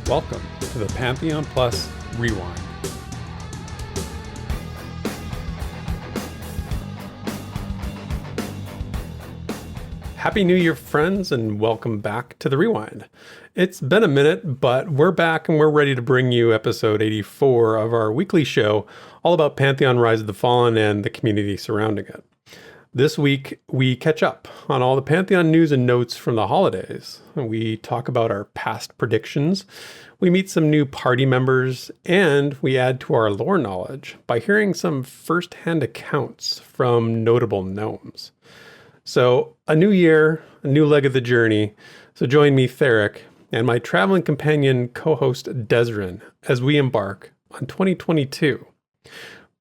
Welcome to the Pantheon Plus Rewind. Happy New Year, friends, and welcome back to the Rewind. It's been a minute, but we're back and we're ready to bring you episode 84 of our weekly show all about Pantheon Rise of the Fallen and the community surrounding it. This week, we catch up on all the Pantheon news and notes from the holidays. We talk about our past predictions, we meet some new party members, and we add to our lore knowledge by hearing some first-hand accounts from notable gnomes. So, a new year, a new leg of the journey. So join me, Theric, and my traveling companion co-host Desrin as we embark on 2022.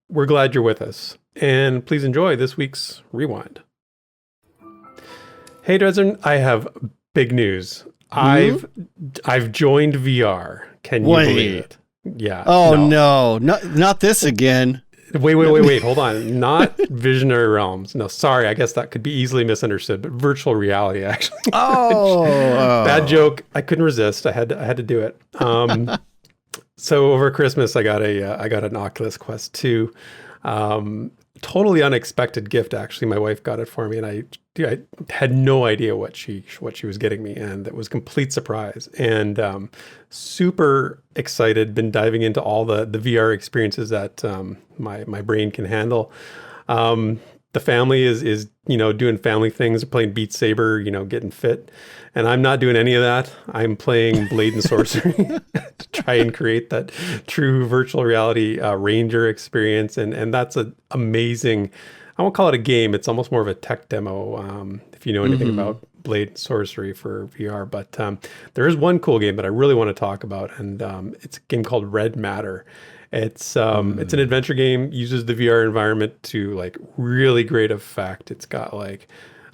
We're glad you're with us. And please enjoy this week's Rewind. Hey, Dresden, I have big news. I've joined VR. Can you believe it? Yeah. Oh, no. Not this again. Wait. Hold on. Not Visionary Realms. No, sorry. I guess that could be easily misunderstood, but virtual reality, actually. Oh. Bad joke. I couldn't resist. I had to do it. So over Christmas, I got an Oculus Quest 2. Totally unexpected gift, actually. My wife got it for me, and I had no idea what she was getting me, and it was a complete surprise. And super excited. Been diving into all the VR experiences that my brain can handle. The family is doing family things, playing Beat Saber, getting fit, and I'm not doing any of that. I'm playing Blade and Sorcery to try and create that true virtual reality ranger experience, and that's an amazing. I won't call it a game. It's almost more of a tech demo. If you know anything about Blade and Sorcery for VR, but there is one cool game that I really want to talk about, and it's a game called Red Matter. It's an adventure game, uses the VR environment to really great effect. It's got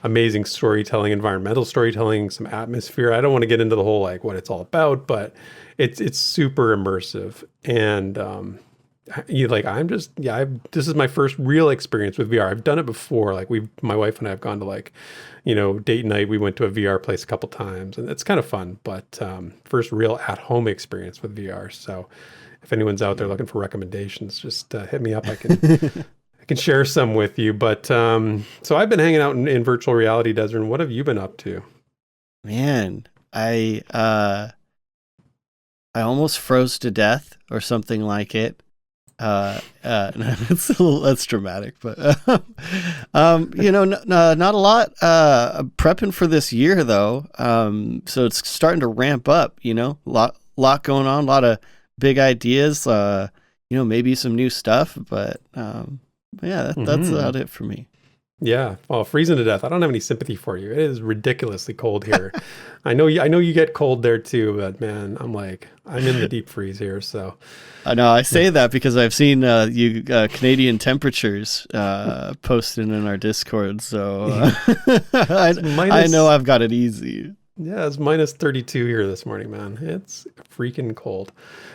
amazing storytelling, environmental storytelling, some atmosphere. I don't want to get into the whole what it's all about, but it's super immersive. And this is my first real experience with VR. I've done it before. My wife and I have gone to date night. We went to a VR place a couple times, and it's kind of fun, but first real at-home experience with VR. So if anyone's out there looking for recommendations, just hit me up. I can share some with you. But so I've been hanging out in virtual reality, Desert. What have you been up to? Man, I almost froze to death or something like it. That's dramatic, but not a lot prepping for this year though. So it's starting to ramp up. Lot going on, a lot of big ideas. Maybe some new stuff, but yeah, that's about it for me. Yeah, well, freezing to death. I don't have any sympathy for you. It is ridiculously cold here. I know you get cold there too, but man, I'm in the deep freeze here. So I know I say that because I've seen you Canadian temperatures posted in our Discord. So I know I've got it easy. Yeah, it's minus 32 here this morning, man. It's freaking cold.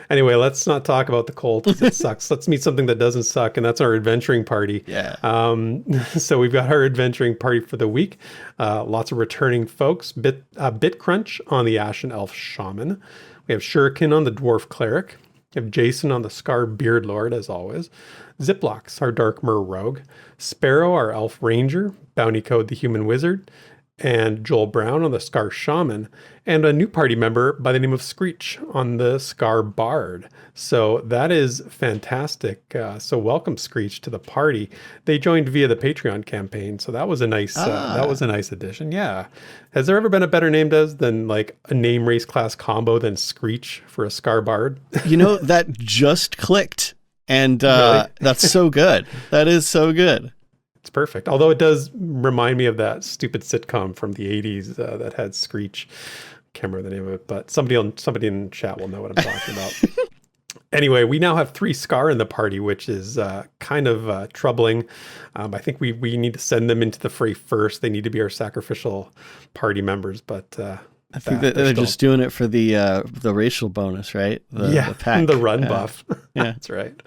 Anyway, let's not talk about the cold because it sucks. Let's meet something that doesn't suck, and that's our adventuring party. Yeah. So we've got our adventuring party for the week. Lots of returning folks. Bit Crunch on the Ashen Elf Shaman. We have Shuriken on the Dwarf Cleric. We have Jason on the Scar Beard Lord, as always. Ziplox, our Dark Mer Rogue. Sparrow, our Elf Ranger. Bounty Code, the Human Wizard. And Joel Brown on the Scar Shaman, and a new party member by the name of Screech on the Scar Bard. So that is fantastic. So welcome, Screech, to the party. They joined via the Patreon campaign, so that was a nice addition. Yeah. Has there ever been a better name than a name race class combo than Screech for a Scar Bard? That just clicked, and really? That's so good. That is so good. It's perfect. Although it does remind me of that stupid sitcom from the 80s that had Screech. Can't remember the name of it, but somebody in chat will know what I'm talking about. Anyway, we now have 3 Scar in the party, which is kind of troubling. I think we need to send them into the fray first. They need to be our sacrificial party members, but I think that they're just doing it for the racial bonus, right? The pack. The run buff. Yeah, that's right.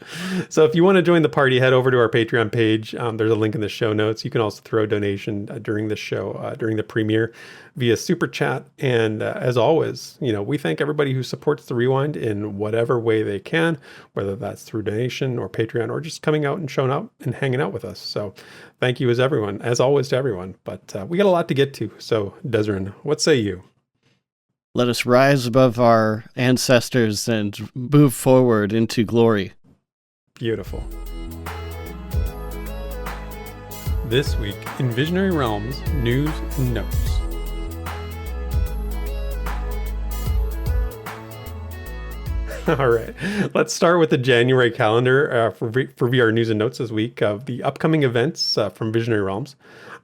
So if you want to join the party, head over to our Patreon page. There's a link in the show notes. You can also throw a donation during the show, during the premiere, via Super Chat. And as always, we thank everybody who supports the Rewind in whatever way they can, whether that's through donation or Patreon or just coming out and showing up and hanging out with us. So thank you as always to everyone. But we got a lot to get to. So Desrin, what say you? Let us rise above our ancestors and move forward into glory. Beautiful. This week in Visionary Realms News and Notes. All right, let's start with the January calendar for VR News and Notes this week of the upcoming events from Visionary Realms.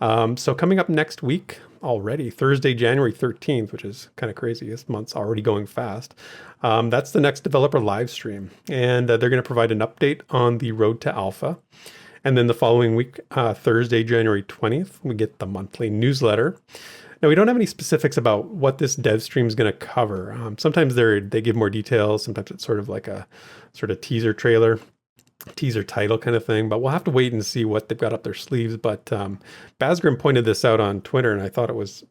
So coming up next week, already Thursday, January 13th, which is kind of crazy. This month's already going fast. That's the next developer live stream. And they're going to provide an update on the road to alpha. And then the following week, Thursday, January 20th, we get the monthly newsletter. Now, we don't have any specifics about what this dev stream is going to cover. Sometimes they give more details. Sometimes it's sort of like a sort of teaser trailer, teaser title kind of thing, but we'll have to wait and see what they've got up their sleeves. But Basgrim pointed this out on Twitter, and I thought it was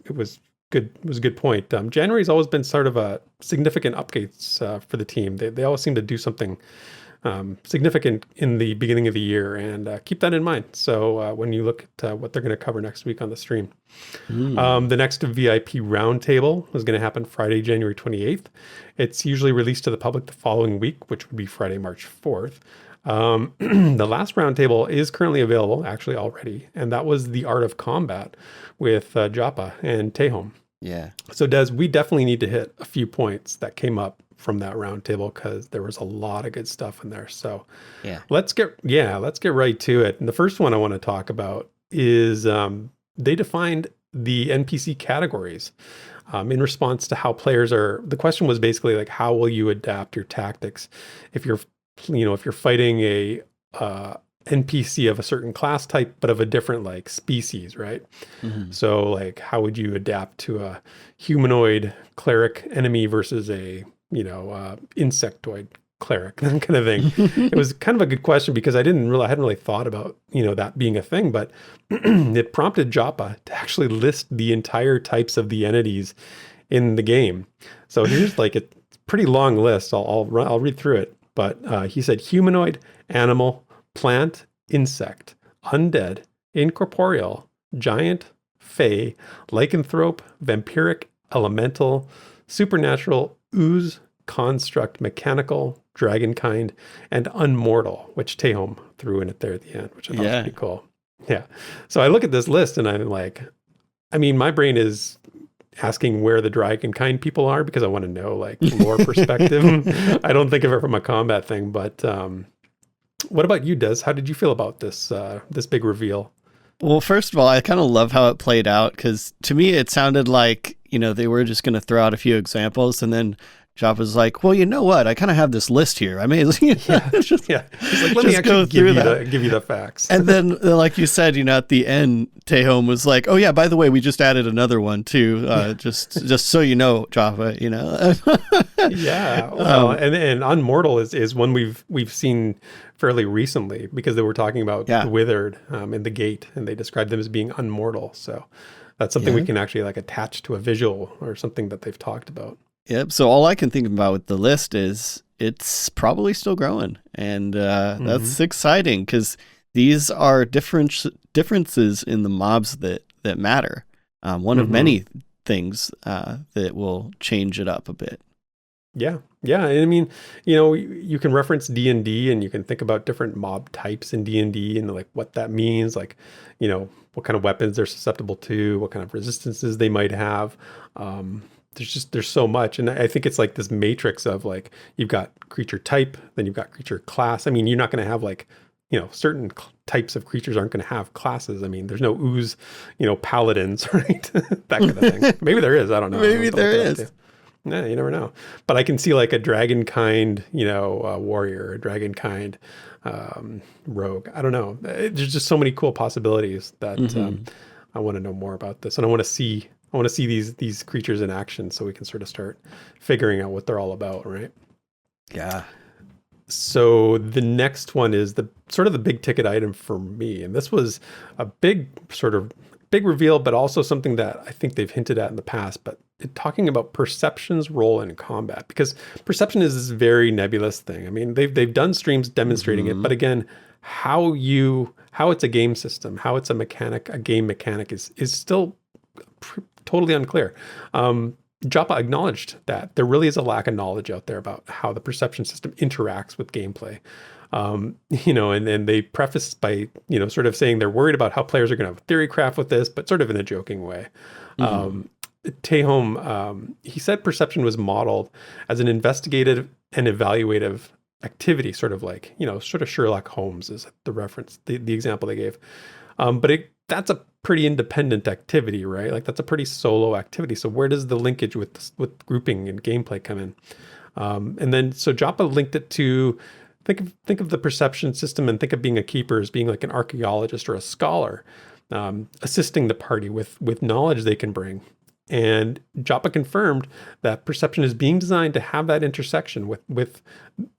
good. It was a good point. January's always been sort of a significant updates for the team. They always seem to do something significant in the beginning of the year, and keep that in mind. So when you look at what they're going to cover next week on the stream, the next VIP roundtable is going to happen Friday, January 28th. It's usually released to the public the following week, which would be Friday, March 4th. The last roundtable is currently available, actually already, and that was the Art of Combat with Joppa and Tehom. Yeah. So Des, we definitely need to hit a few points that came up from that roundtable because there was a lot of good stuff in there. So let's get right to it. And the first one I want to talk about is they defined the NPC categories in response to how players are. The question was basically like, how will you adapt your tactics if you're fighting a NPC of a certain class type, but of a different like species, right? Mm-hmm. So like, how would you adapt to a humanoid cleric enemy versus a insectoid cleric, that kind of thing? It was kind of a good question because I hadn't really thought about, that being a thing, but it prompted Joppa to actually list the entire types of the entities in the game. So here's like a pretty long list. I'll read through it, but he said humanoid, animal, plant, insect, undead, incorporeal, giant, fey, lycanthrope, vampiric, elemental, supernatural, ooze, construct, mechanical, dragonkind, and unmortal, which Tehom threw in it there at the end, which I thought was pretty cool. Yeah. So I look at this list and I'm like, my brain is asking where the dragonkind people are because I want to know like lore perspective. I don't think of it from a combat thing, but what about you, Des? How did you feel about this big reveal? Well, first of all, I kind of love how it played out because to me it sounded like, they were just going to throw out a few examples and then Joppa's like, well, you know what? I kind of have this list here. I mean, He's like, let me actually give you the facts. And then, like you said, at the end, Tehom was like, oh yeah, by the way, we just added another one too. Just so you know, Joppa, Yeah. Well, and Unmortal is one we've seen fairly recently because they were talking about the Withered in the Gate, and they described them as being unmortal. So that's something we can actually like attach to a visual or something that they've talked about. Yep. So all I can think about with the list is it's probably still growing, and that's exciting because these are differences in the mobs that matter. One of many things that will change it up a bit. Yeah. And you can reference D&D and you can think about different mob types in D&D and like what that means, like, what kind of weapons they're susceptible to, what kind of resistances they might have. There's so much. And I think it's like this matrix of like, you've got creature type, then you've got creature class. You're not going to have like, certain types of creatures aren't going to have classes. There's no ooze, paladins, right? That kind of thing. Maybe there is. I don't know. Maybe there is. Yeah, you never know. But I can see like a dragonkind, warrior, a dragonkind rogue. I don't know. There's just so many cool possibilities that I want to know more about this. And I want to see I want to see these creatures in action so we can sort of start figuring out what they're all about, right? Yeah. So the next one is the sort of the big ticket item for me. And this was a big reveal, but also something that I think they've hinted at in the past, but talking about perception's role in combat, because perception is this very nebulous thing. I mean, they've done streams demonstrating it, but again, how it's a game system, how it's a game mechanic is still totally unclear. Joppa acknowledged that there really is a lack of knowledge out there about how the perception system interacts with gameplay. And they prefaced by, sort of saying they're worried about how players are going to have theory craft with this, but sort of in a joking way. Tehom, he said perception was modeled as an investigative and evaluative activity, sort of like, sort of Sherlock Holmes is the reference, the example they gave. But that's a pretty independent activity, right? Like that's a pretty solo activity. So where does the linkage with grouping and gameplay come in? And then so Joppa linked it to think of the perception system and think of being a keeper as being like an archaeologist or a scholar, assisting the party with knowledge they can bring. And Joppa confirmed that perception is being designed to have that intersection with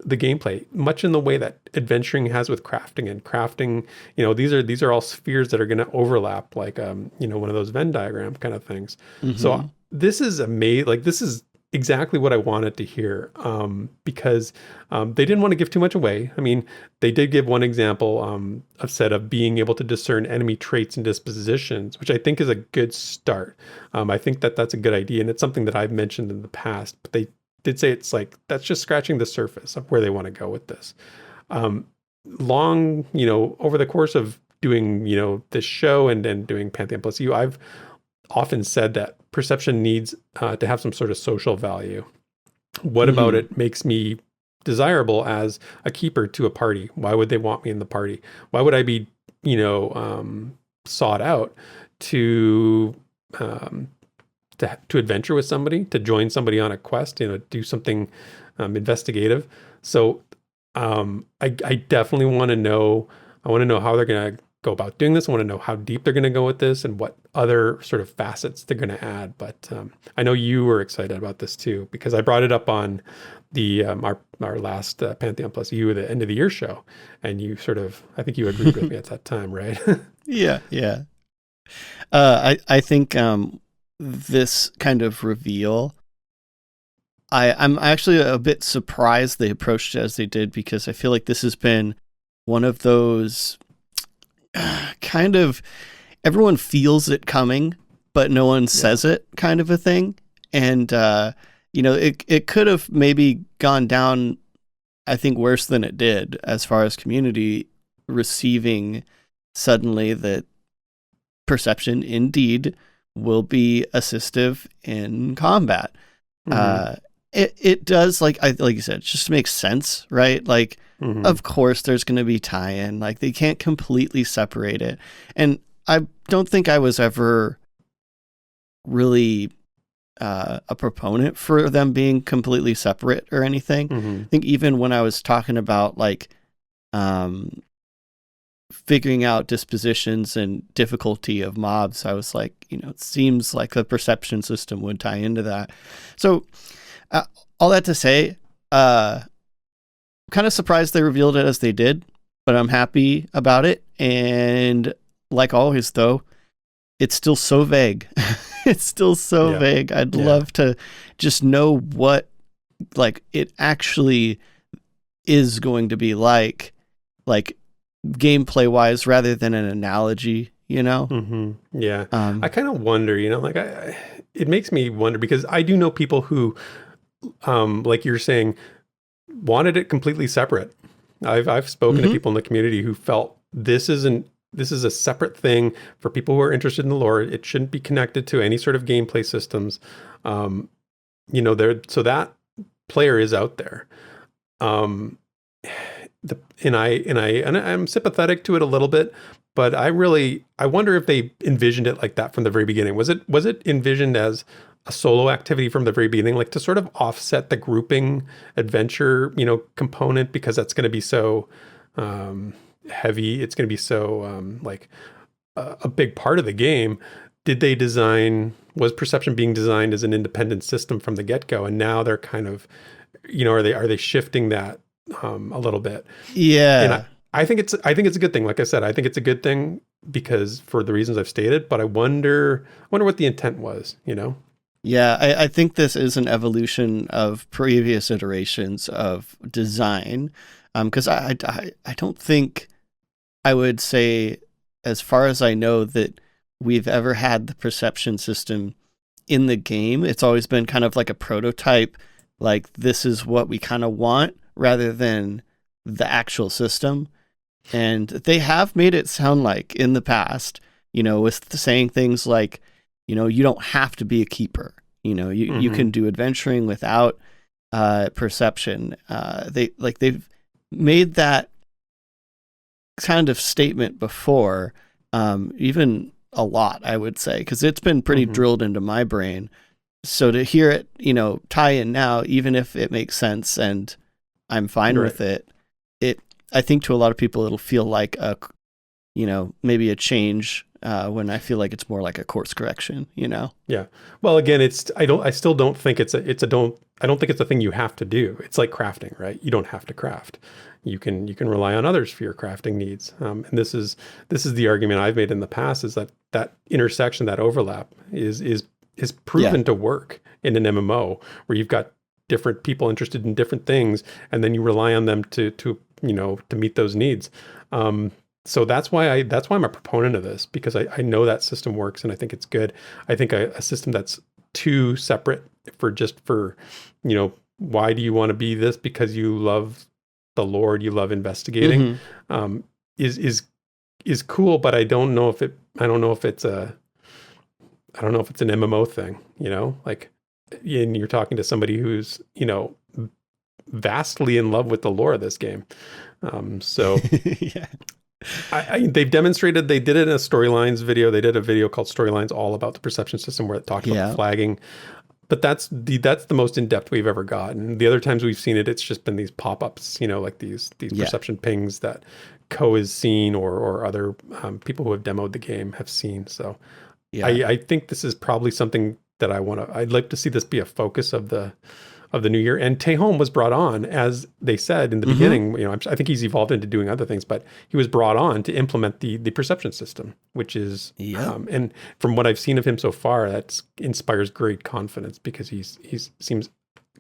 the gameplay, much in the way that adventuring has with crafting. And crafting, these are all spheres that are going to overlap, like one of those Venn diagram kind of things. So this is amazing. Like this is exactly what I wanted to hear, because they didn't want to give too much away. I mean, they did give one example of being able to discern enemy traits and dispositions, which I think is a good start. I think that's a good idea, and it's something that I've mentioned in the past, but they did say it's like, that's just scratching the surface of where they want to go with this. Over the course of doing, this show and then doing Pantheon Plus You, I've often said that perception needs to have some sort of social value. What about it makes me desirable as a keeper to a party? Why would they want me in the party? Why would I be, sought out to adventure with somebody, to join somebody on a quest, do something investigative? So I definitely want to know. I want to know how they're going to go about doing this. I want to know how deep they're going to go with this and what other sort of facets they're going to add. But I know you were excited about this too, because I brought it up on the our last Pantheon Plus You, the end of the year show, and you I think you agreed with me at that time, right? Yeah. I think this kind of reveal, I'm actually a bit surprised they approached it as they did, because I feel like this has been one of those kind of everyone feels it coming, but no one says it kind of a thing. And, it could have maybe gone down, I think, worse than it did as far as community receiving suddenly that perception indeed will be assistive in combat. It does, like you said, it just makes sense, right? Like, of course, there's going to be tie-in. Like, they can't completely separate it. And I don't think I was ever really a proponent for them being completely separate or anything. I think even when I was talking about, like, figuring out dispositions and difficulty of mobs, I was like, it seems like the perception system would tie into that. So, all that to say, kind of surprised they revealed it as they did, but I'm happy about it. And like always, though, it's still so vague. It's still so vague. I'd love to just know what, like, it actually is going to be like gameplay wise, rather than an analogy, Yeah. I kind of wonder, it makes me wonder, because I do know people who, like you're saying, wanted it completely separate. I've spoken to people in the community who felt this is a separate thing for people who are interested in the lore. It shouldn't be connected to any sort of gameplay systems. So that player is out there. And I'm sympathetic to it a little bit, but I wonder if they envisioned it like that from the very beginning. Was it envisioned as a solo activity from the very beginning, like to sort of offset the grouping adventure, component, because that's going to be so heavy. It's going to be so like a big part of the game. did they design, was perception being designed as an independent system from the get-go, and now they're kind of, are they shifting that a little bit? Yeah. And I think it's a good thing. Like I said, I think it's a good thing because for the reasons I've stated, but I wonder what the intent was, Yeah, I think this is an evolution of previous iterations of design. Because I don't think I would say, as far as I know, that we've ever had the perception system in the game. It's always been kind of like a prototype, like this is what we kind of want, rather than the actual system. And they have made it sound like in the past, with saying things like, you don't have to be a keeper. You can do adventuring without perception. They've made that kind of statement before, even a lot, I would say, because it's been pretty drilled into my brain. So to hear it, tie in now, even if it makes sense and I'm fine with it, I think to a lot of people it'll feel like maybe a change when I feel like it's more like a course correction, Yeah. Well, again, I don't think it's a thing you have to do. It's like crafting, right? You don't have to craft. You can rely on others for your crafting needs. And this is the argument I've made in the past, is that intersection, that overlap is proven to work in an MMO where you've got different people interested in different things, and then you rely on them to meet those needs. So that's why I'm a proponent of this, because I know that system works and I think it's good. I think a system that's too separate for why do you want to be this? Because you love the Lord, you love investigating, is cool, but I don't know if it's an MMO thing, like, and you're talking to somebody who's, vastly in love with the lore of this game. So yeah. They've demonstrated, they did it in a storylines video. They did a video called Storylines all about the perception system where it talked about the flagging. But that's the most in-depth we've ever gotten. The other times we've seen it, it's just been these pop-ups, like these perception pings that Co has seen or other people who have demoed the game have seen. So I think this is probably something that I'd like to see this be a focus of the new year. And Tejon was brought on, as they said in the beginning, I think he's evolved into doing other things, but he was brought on to implement the perception system, which is, and from what I've seen of him so far, that inspires great confidence, because he seems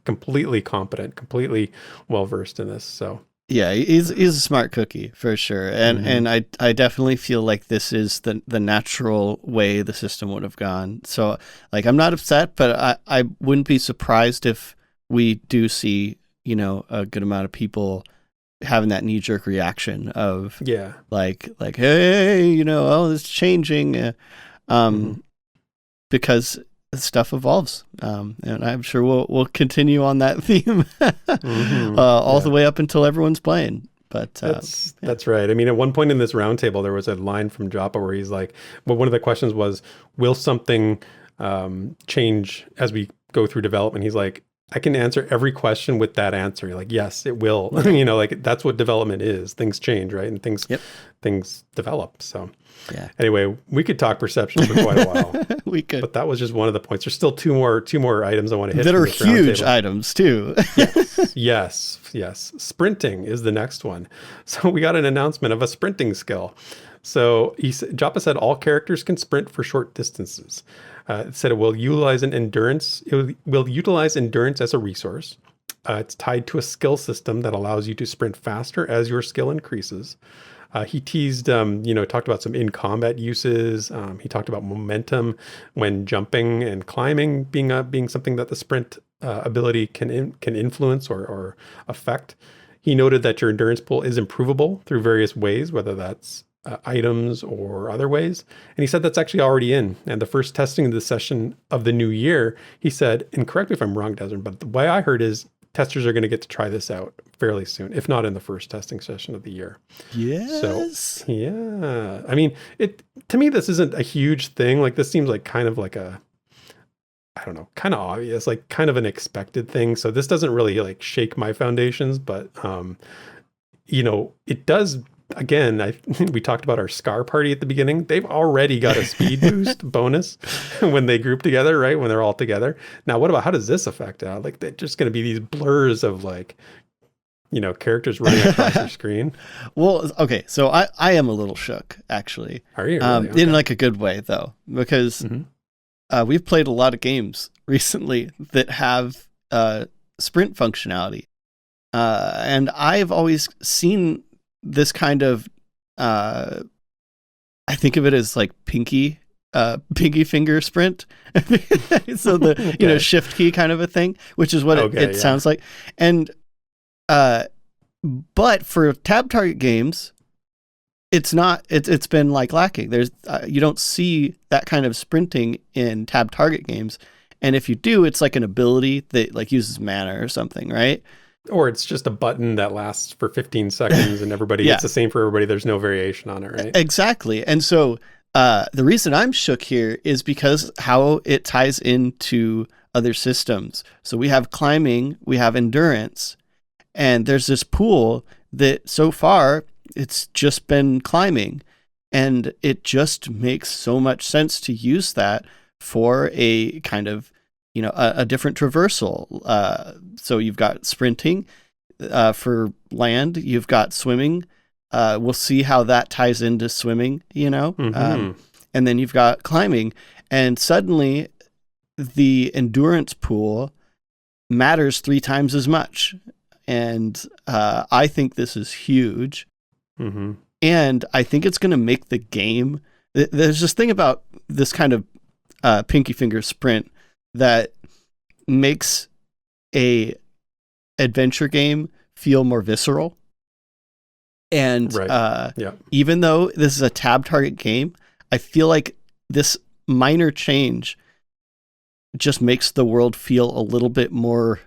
completely competent, completely well-versed in this. So yeah, he's a smart cookie for sure. And I definitely feel like this is the natural way the system would have gone. So like, I'm not upset, but I wouldn't be surprised if we do see, a good amount of people having that knee-jerk reaction of like, hey, it's changing, because stuff evolves, and I'm sure we'll continue on that theme all the way up until everyone's playing. But that's right. I mean, at one point in this roundtable, there was a line from Joppa where he's like, well, one of the questions was, will something change as we go through development? He's like, I can answer every question with that answer. Like, yes, it will. Like, that's what development is. Things change, right? And things develop. So anyway, we could talk perception for quite a while. We could. But that was just one of the points. There's still two more items I want to hit. That are huge items too. Yes. Sprinting is the next one. So we got an announcement of a sprinting skill. So Joppa said all characters can sprint for short distances. It said it will utilize endurance as a resource. It's tied to a skill system that allows you to sprint faster as your skill increases. He teased, talked about some in-combat uses. He talked about momentum when jumping and climbing being something that the sprint ability can influence or affect. He noted that your endurance pool is improvable through various ways, whether that's items or other ways. And he said that's actually already in. And the first testing of the session of the new year, he said, and correct me if I'm wrong, Desmond, but the way I heard is testers are going to get to try this out fairly soon, if not in the first testing session of the year. Yes. So, yeah. I mean, to me, this isn't a huge thing. Like, this seems like kind of like kind of obvious, like kind of an expected thing. So this doesn't really like shake my foundations, but, it does again, we talked about our Scar party at the beginning. They've already got a speed boost bonus when they group together, right? When they're all together. Now, what about how does this affect? Like, they're just going to be these blurs of like, characters running across your screen. Well, okay, so I am a little shook, actually. Are you? Really? Okay. In like a good way, though, because we've played a lot of games recently that have sprint functionality. And I've always seen this kind of, I think of it as like pinky finger sprint. So the, shift key kind of a thing, which is what it sounds like. And, but for tab target games, it's been like lacking. There's, you don't see that kind of sprinting in tab target games. And if you do, it's like an ability that like uses mana or something, right? Or it's just a button that lasts for 15 seconds and everybody, it's the same for everybody. There's no variation on it, right? Exactly. And so the reason I'm shook here is because how it ties into other systems. So we have climbing, we have endurance, and there's this pool that so far it's just been climbing. And it just makes so much sense to use that for a kind of, a different traversal. So you've got sprinting for land. You've got swimming. We'll see how that ties into swimming, and then you've got climbing. And suddenly the endurance pool matters 3 times as much. And I think this is huge. And I think it's going to make the game... There's this thing about this kind of pinky finger sprint that makes a adventure game feel more visceral. And even though this is a tab target game, I feel like this minor change just makes the world feel a little bit more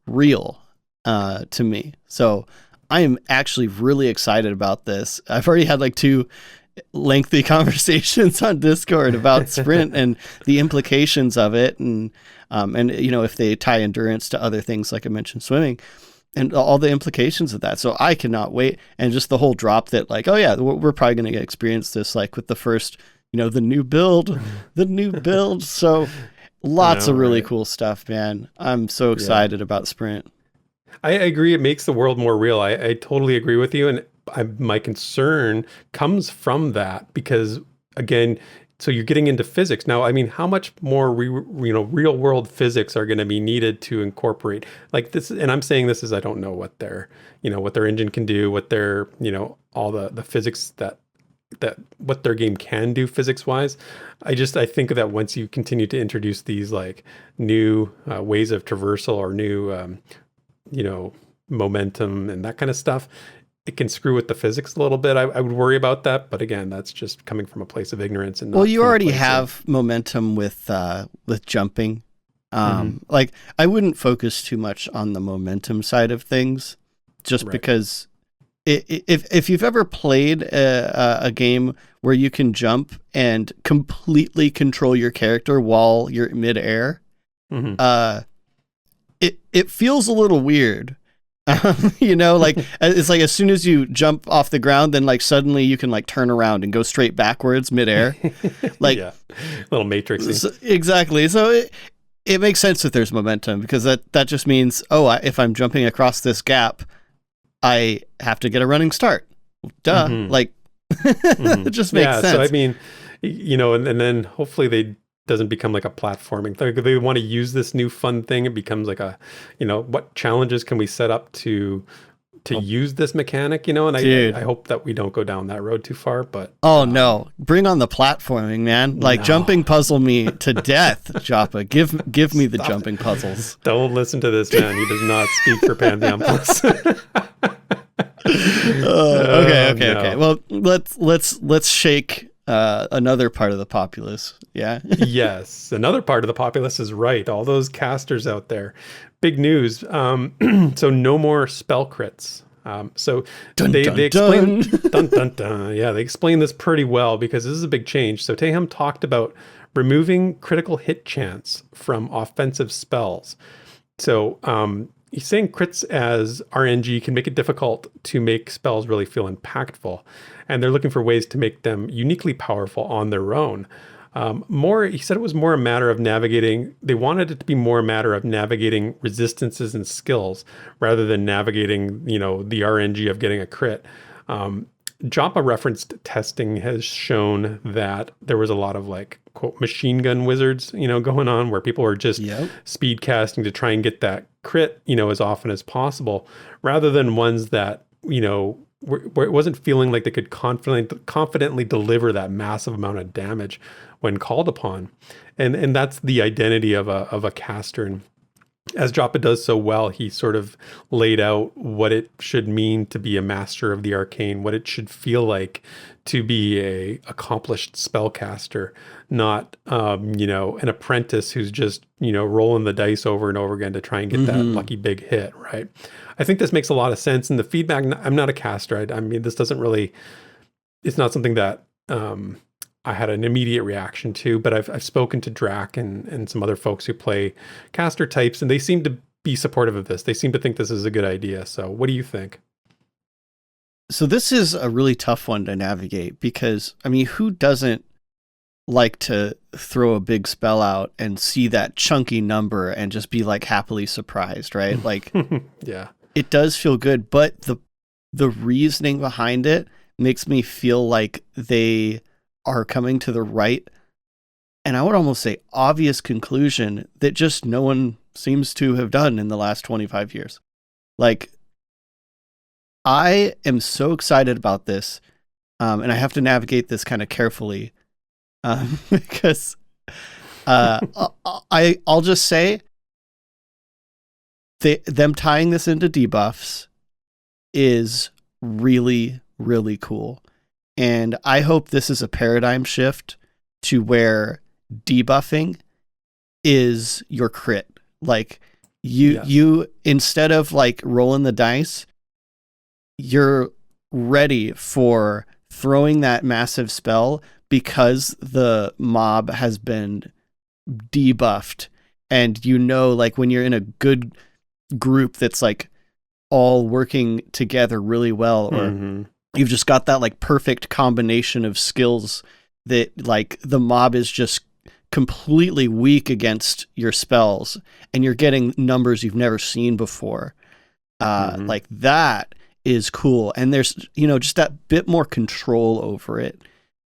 real to me. So I am actually really excited about this. I've already had like 2 lengthy conversations on Discord about sprint and the implications of it, and if they tie endurance to other things like I mentioned, swimming, and all the implications of that. So I cannot wait. And just the whole drop that like, oh yeah, we're probably going to experience this like with the first, the new build. So lots of really cool stuff, man. I'm so excited about sprint. I agree. It makes the world more real. I totally agree with you. And my concern comes from that because, again, so you're getting into physics. Now, I mean, how much more real world physics are going to be needed to incorporate like this? And I'm saying this is, I don't know what their engine can do, what their, all the physics that what their game can do physics wise. I think that once you continue to introduce these like new ways of traversal or new, momentum and that kind of stuff, it can screw with the physics a little bit. I would worry about that, but again, that's just coming from a place of ignorance. And you already have momentum with jumping. Like I wouldn't focus too much on the momentum side of things, just because if you've ever played a game where you can jump and completely control your character while you're midair, it feels a little weird. Like it's like as soon as you jump off the ground, then like suddenly you can like turn around and go straight backwards midair. Like little matrixy. So, exactly. So it makes sense that there's momentum because that just means, if I'm jumping across this gap, I have to get a running start. Duh. Like it just makes sense. So I mean, and then hopefully they doesn't become like a platforming thing. They want to use this new fun thing. It becomes like a, what challenges can we set up to use this mechanic, and I hope that we don't go down that road too far, but. Oh no, bring on the platforming, man. Like jumping puzzle me to death, Joppa. Give me the jumping puzzles. Don't listen to this man. He does not speak for Pantheon Plus. Okay. Well, let's shake another part of the populace. Yeah. Yes. Another part of the populace is right. All those casters out there. Big news. So no more spell crits. So they explain dun, dun, dun. Yeah, they explain this pretty well because this is a big change. So Teham talked about removing critical hit chance from offensive spells. So he's saying crits as RNG can make it difficult to make spells really feel impactful, and they're looking for ways to make them uniquely powerful on their own. He said it was more a matter of navigating. They wanted it to be more a matter of navigating resistances and skills rather than navigating, the RNG of getting a crit. Joppa referenced testing has shown that there was a lot of like quote machine gun wizards, going on where people were just speed casting to try and get that crit, as often as possible, rather than ones that, where it wasn't feeling like they could confidently deliver that massive amount of damage when called upon. And that's the identity of a caster. And as Joppa does so well, he sort of laid out what it should mean to be a master of the arcane, what it should feel like to be a accomplished spellcaster, not, an apprentice who's just, rolling the dice over and over again to try and get that lucky big hit, right? I think this makes a lot of sense. And the feedback, I'm not a caster. I mean, this doesn't really, it's not something that I had an immediate reaction to, but I've spoken to Drac and some other folks who play caster types, and they seem to be supportive of this. They seem to think this is a good idea. So what do you think? So this is a really tough one to navigate because, I mean, who doesn't like to throw a big spell out and see that chunky number and just be like happily surprised, right? Like, yeah, it does feel good, but the reasoning behind it makes me feel like they are coming to the right, and I would almost say obvious conclusion that just no one seems to have done in the last 25 years. Like, I am so excited about this, and I have to navigate this kind of carefully, because I'll just say them tying this into debuffs is really, really cool. And I hope this is a paradigm shift to where debuffing is your crit. Like you instead of like rolling the dice, you're ready for throwing that massive spell because the mob has been debuffed. And like when you're in a good group that's like all working together really well, or you've just got that like perfect combination of skills that like the mob is just completely weak against your spells and you're getting numbers you've never seen before. Like that is cool. And there's, just that bit more control over it,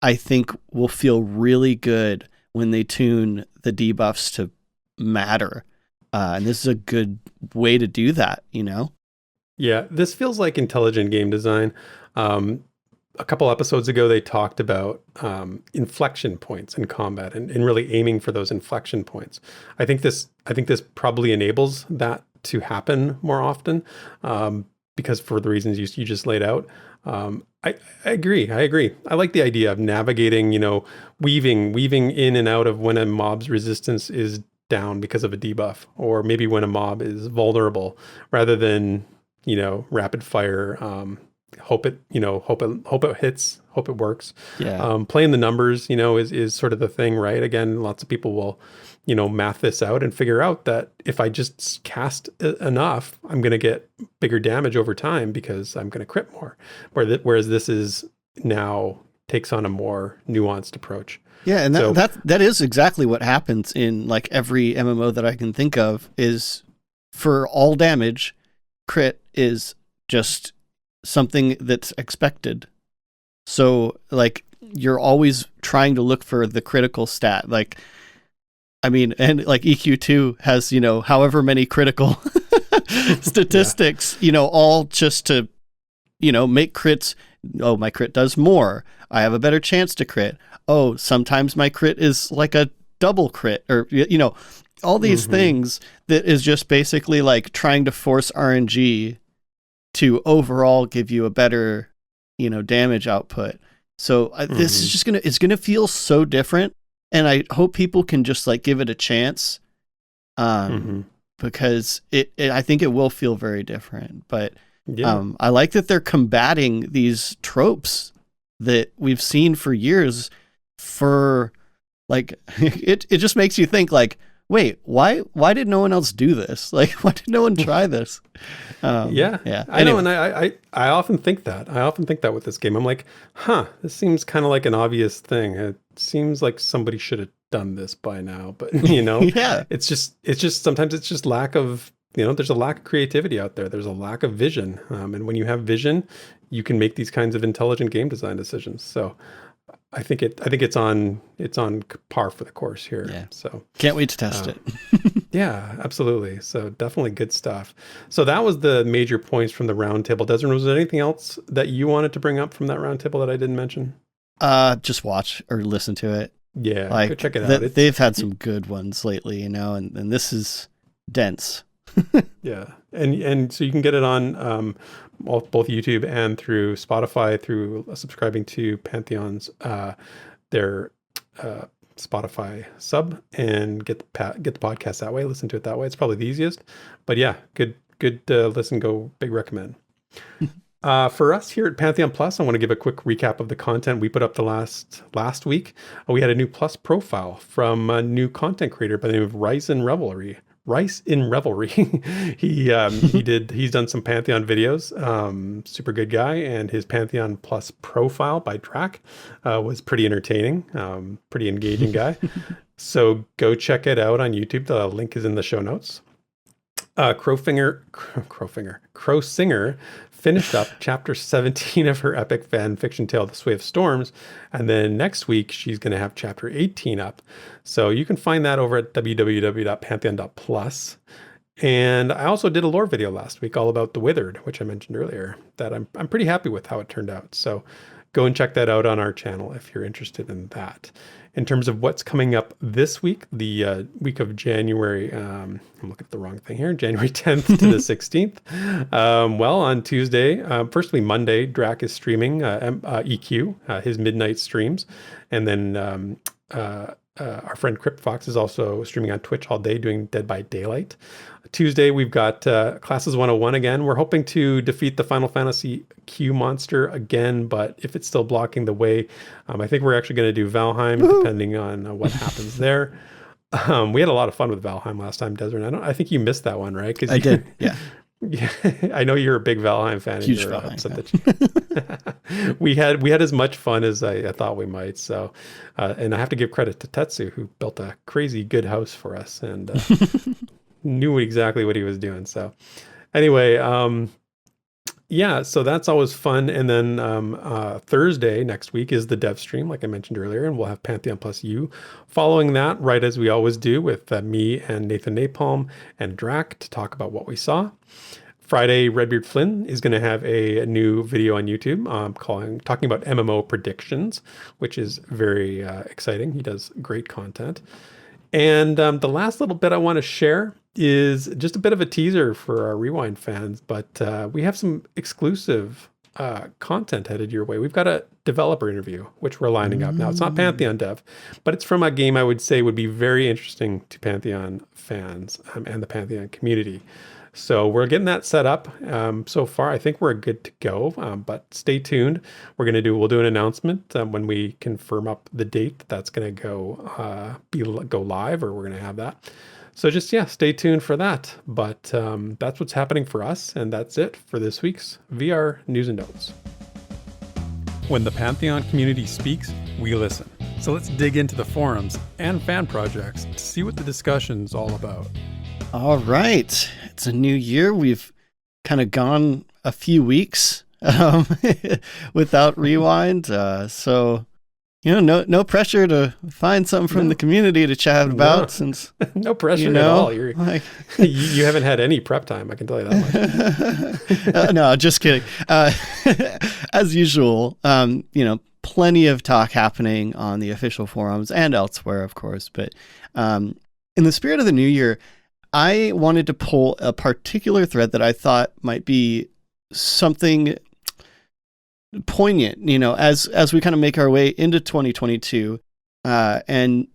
I think will feel really good when they tune the debuffs to matter. And this is a good way to do that, Yeah, this feels like intelligent game design. A couple episodes ago, they talked about inflection points in combat and really aiming for those inflection points. I think this probably enables that to happen more often because for the reasons you just laid out. I agree. I like the idea of navigating, weaving in and out of when a mob's resistance is down because of a debuff, or maybe when a mob is vulnerable, rather than, rapid fire, hope it hits, hope it works. Yeah. Playing the numbers, is sort of the thing, right? Again, lots of people will, math this out and figure out that if I just cast enough, I'm going to get bigger damage over time because I'm going to crit more. Whereas this is now takes on a more nuanced approach. Yeah, and that is exactly what happens in like every MMO that I can think of. Is for all damage, crit is just something that's expected. So like you're always trying to look for the critical stat. Like, I mean, and like EQ2 has, however many critical statistics, all just to, make crits. Oh, my crit does more. I have a better chance to crit. Oh, sometimes my crit is like a double crit, or, all these things that is just basically like trying to force RNG to overall give you a better, damage output. So this is just it's going to feel so different. And I hope people can just like give it a chance. Because I think it will feel very different, but I like that they're combating these tropes that we've seen for years. For like, it just makes you think like, wait, why did no one else do this? Like, why did no one try this? Yeah. I know, and I often think that. I often think that with this game. I'm like, this seems kind of like an obvious thing. It seems like somebody should have done this by now, but Yeah. it's just sometimes it's just lack of, there's a lack of creativity out there. There's a lack of vision. And when you have vision, you can make these kinds of intelligent game design decisions. So I think it's on par for the course here. Yeah. So can't wait to test it. yeah, absolutely. So definitely good stuff. So that was the major points from the roundtable. Desmond, was there anything else that you wanted to bring up from that roundtable that I didn't mention? Just watch or listen to it. Yeah, like, go check it out. They've had some good ones lately, and this is dense. Yeah, and so you can get it on both YouTube and through Spotify through subscribing to Pantheon's their Spotify sub and get the podcast that way. Listen to it that way. It's probably the easiest. But yeah, good listen. Go big recommend. For us here at Pantheon Plus, I want to give a quick recap of the content we put up the last week. We had a new Plus profile from a new content creator by the name of Rice in Revelry. He's done some Pantheon videos. Super good guy, and his Pantheon Plus profile by Drac was pretty entertaining. Pretty engaging guy. So go check it out on YouTube. The link is in the show notes. Crow Singer finished up chapter 17 of her epic fan fiction tale, The Sway of Storms. And then next week, she's going to have chapter 18 up. So you can find that over at www.pantheon.plus. And I also did a lore video last week all about The Withered, which I mentioned earlier, that I'm pretty happy with how it turned out. So go and check that out on our channel if you're interested in that. In terms of what's coming up this week, the week of January, I'm looking at the wrong thing here, January 10th to the 16th. Well, on Tuesday, firstly, Monday, Drac is streaming EQ, his midnight streams. And then our friend Crypt Fox is also streaming on Twitch all day doing Dead by Daylight. Tuesday, we've got Classes 101 again. We're hoping to defeat the Final Fantasy Q monster again, but if it's still blocking the way, I think we're actually going to do Valheim, depending on what happens there. We had a lot of fun with Valheim last time, Desert. I think you missed that one, right? I did, yeah. Yeah, I know you're a big Valheim fan. Huge Valheim fan. We had as much fun as I thought we might. So, and I have to give credit to Tetsu, who built a crazy good house for us and knew exactly what he was doing. So, anyway, yeah, so that's always fun. And then Thursday next week is the dev stream, like I mentioned earlier, and we'll have Pantheon Plus U following that, right as we always do, with me and Nathan Napalm and Drac to talk about what we saw. Friday, Redbeard Flynn is going to have a new video on YouTube talking about MMO predictions, which is very exciting. He does great content. And the last little bit I want to share is just a bit of a teaser for our Rewind fans, but we have some exclusive content headed your way. We've got a developer interview, which we're lining up. Now, it's not Pantheon dev, but it's from a game I would say would be very interesting to Pantheon fans and the Pantheon community. So we're getting that set up. So far, I think we're good to go, but stay tuned. We'll do an announcement when we confirm up the date that's going to go live, or we're going to have that. So just, stay tuned for that. But that's what's happening for us. And that's it for this week's VR News and Notes. When the Pantheon community speaks, we listen. So let's dig into the forums and fan projects to see what the discussion's all about. All right. It's a new year. We've kind of gone a few weeks without Rewind. So, no pressure to find something from the community to chat about, since no pressure at all. You haven't had any prep time, I can tell you that much. No, just kidding. As usual, plenty of talk happening on the official forums and elsewhere, of course. But in the spirit of the new year, I wanted to pull a particular thread that I thought might be something poignant, as we kind of make our way into 2022, and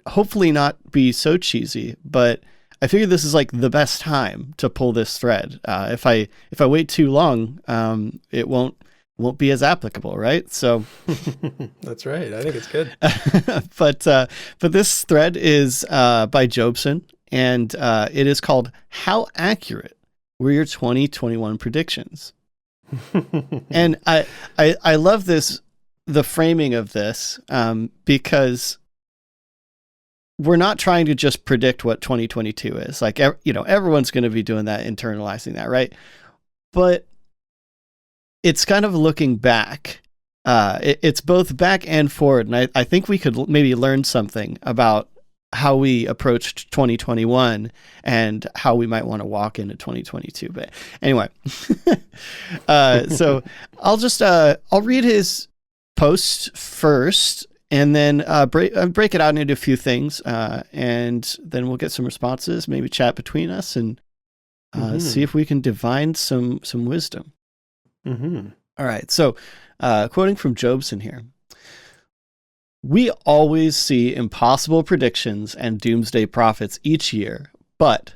hopefully not be so cheesy, but I figured this is like the best time to pull this thread. If I wait too long, it won't won't be as applicable, right? So That's right. I think it's good. but this thread is by Jobeson, and it is called "How Accurate Were Your 2021 Predictions?" And I love the framing of this, because we're not trying to just predict what 2022 is. Like, everyone's going to be doing that, internalizing that, right? But it's kind of looking back. It's both back and forward. And I think we could maybe learn something about how we approached 2021 and how we might want to walk into 2022. But anyway, so I'll read his post first, and then break it out into a few things, and then we'll get some responses, maybe chat between us, and see if we can divine some wisdom. Mm-hmm. All right. So, quoting from Jobeson here. We always see impossible predictions and doomsday prophets each year, but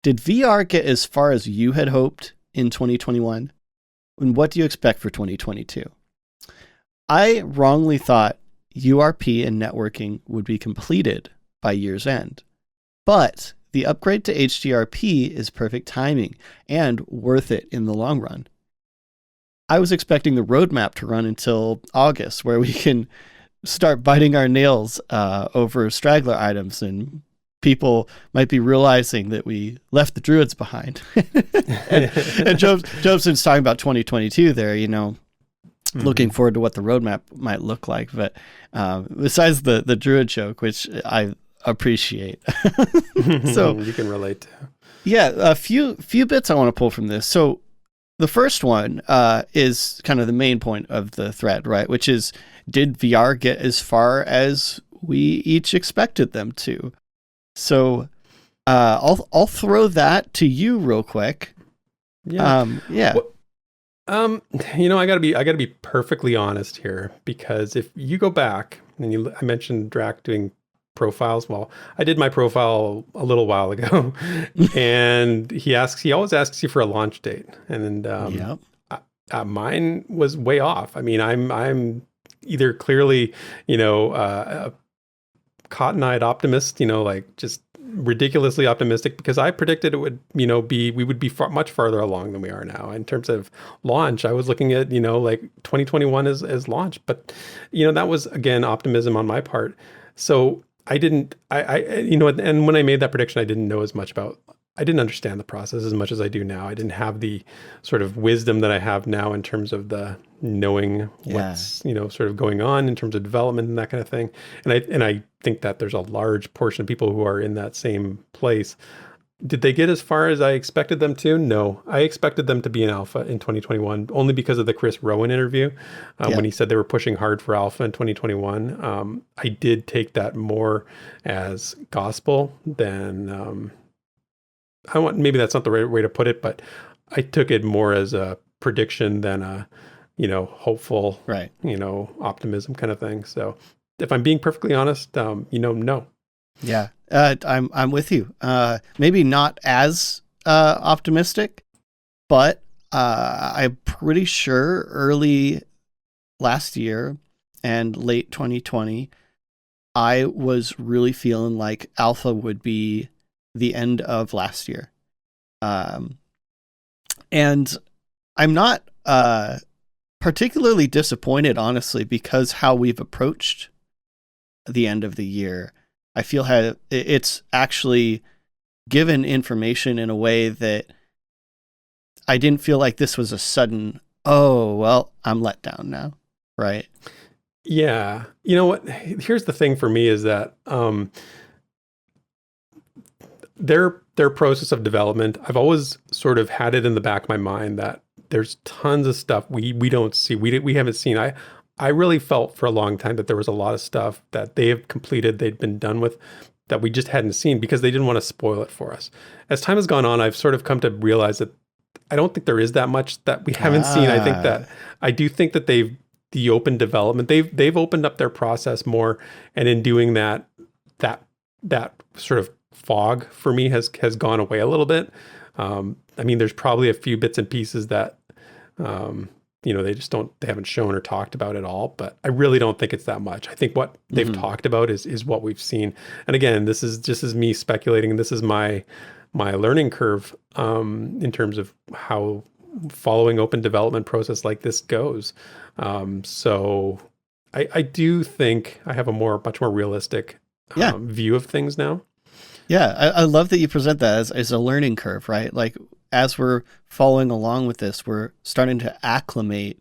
did VR get as far as you had hoped in 2021? And what do you expect for 2022? I wrongly thought URP and networking would be completed by year's end, but the upgrade to HDRP is perfect timing and worth it in the long run. I was expecting the roadmap to run until August, where we can start biting our nails over straggler items, and people might be realizing that we left the druids behind. and Jobeson's talking about 2022 there, looking forward to what the roadmap might look like. But besides the druid joke, which I appreciate. So you can relate to. Yeah, a few bits I want to pull from this. So the first one is kind of the main point of the thread, right? Which is, did VR get as far as we each expected them to? So I'll throw that to you real quick. Yeah. Yeah. Well, I gotta be perfectly honest here, because if you go back and I mentioned Drac doing profiles. Well, I did my profile a little while ago, and he always asks you for a launch date, and mine was way off. I mean, I'm either clearly, a cotton-eyed optimist, like just ridiculously optimistic, because I predicted it would, we would be much farther along than we are now in terms of launch. I was looking at, like 2021 as launch, but that was, again, optimism on my part. So I didn't, and when I made that prediction, I didn't understand the process as much as I do now. I didn't have the sort of wisdom that I have now in terms of the knowing what's, sort of going on in terms of development and that kind of thing. And I think that there's a large portion of people who are in that same place. Did they get as far as I expected them to? No, I expected them to be in alpha in 2021, only because of the Chris Rowan interview, when he said they were pushing hard for alpha in 2021. I did take that more as gospel than, maybe that's not the right way to put it, but I took it more as a prediction than a, hopeful, right, optimism kind of thing. So if I'm being perfectly honest, no. Yeah, I'm with you. Maybe not as optimistic, but I'm pretty sure early last year and late 2020, I was really feeling like alpha would be the end of last year. And I'm not particularly disappointed, honestly, because how we've approached the end of the year. I feel it's actually given information in a way that I didn't feel like this was a sudden, oh, well, I'm let down now, right? Yeah. You know what? Here's the thing for me is that their process of development, I've always sort of had it in the back of my mind that there's tons of stuff we don't see, we haven't seen. I really felt for a long time that there was a lot of stuff that they have completed, they'd been done with, that we just hadn't seen because they didn't want to spoil it for us. As time has gone on, I've sort of come to realize that I don't think there is that much that we haven't seen. I do think that the open development, they've opened up their process more, and in doing that sort of fog for me has gone away a little bit. I mean, there's probably a few bits and pieces that they just they haven't shown or talked about it all, but I really don't think it's that much. I think what they've talked about is what we've seen. And again, this is just as me speculating, and this is my learning curve in terms of how following open development process like this goes. So I do think I have a much more realistic view of things now. Yeah, I love that you present that as a learning curve, right? Like, as we're following along with this, we're starting to acclimate.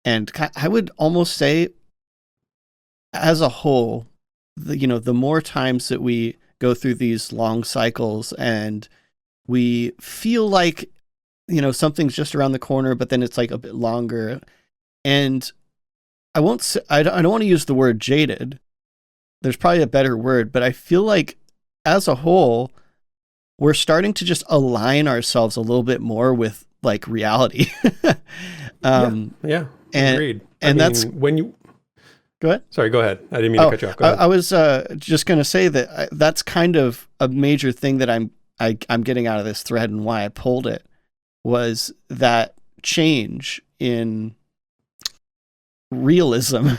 And I would almost say, as a whole, the more times that we go through these long cycles and we feel like, something's just around the corner, but then it's like a bit longer. And I won't say, I don't want to use the word jaded. There's probably a better word, but I feel like as a whole, we're starting to just align ourselves a little bit more with like reality. Yeah, agreed. And that's when you go ahead. Sorry, go ahead. I didn't mean to cut you off. Go ahead. I was just going to say that that's kind of a major thing that I'm getting out of this thread, and why I pulled it was that change in realism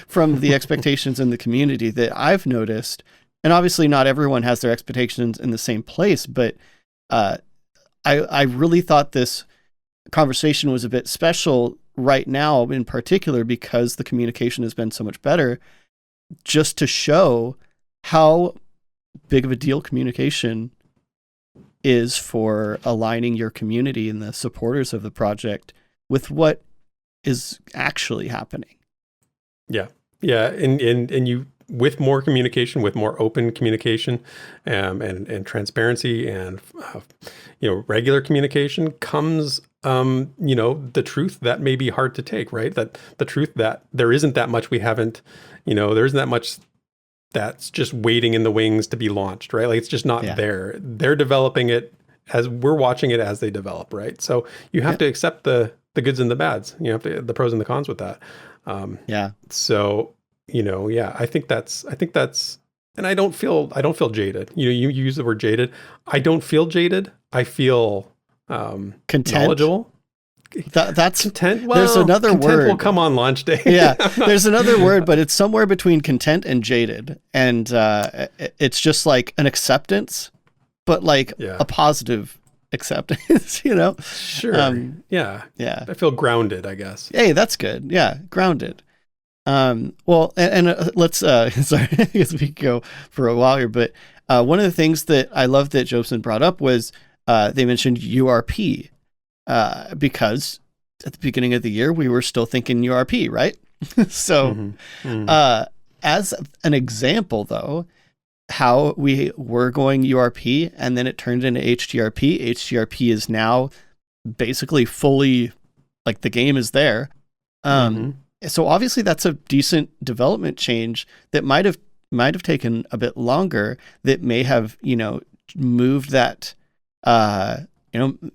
from the expectations in the community that I've noticed. And obviously not everyone has their expectations in the same place, but I really thought this conversation was a bit special right now in particular because the communication has been so much better, just to show how big of a deal communication is for aligning your community and the supporters of the project with what is actually happening. Yeah. And you, with more communication, with more open communication, and transparency, and regular communication comes the truth that may be hard to take, right? That the truth that there isn't that much we haven't, there isn't that much that's just waiting in the wings to be launched, right? Like, it's just not there. They're developing it as we're watching it as they develop, right? So you have to accept the goods and the bads. You have to, the pros and the cons with that. So, I think that's, and I don't feel jaded. You use the word jaded. I don't feel jaded. I feel content. Knowledgeable. That's content. Well, there's another content word will come on launch day. There's another word, but it's somewhere between content and jaded. And it's just like an acceptance, but like a positive acceptance, Sure. I feel grounded, I guess. Hey, that's good. Yeah, grounded. Well, and let's sorry, I guess we could go for a while here, but one of the things that I love that Jobeson brought up was they mentioned URP, because at the beginning of the year we were still thinking URP, right? So as an example, though, how we were going URP and then it turned into HDRP. HDRP is now basically fully, like, the game is there. So obviously that's a decent development change that might have taken a bit longer, that may have, moved that,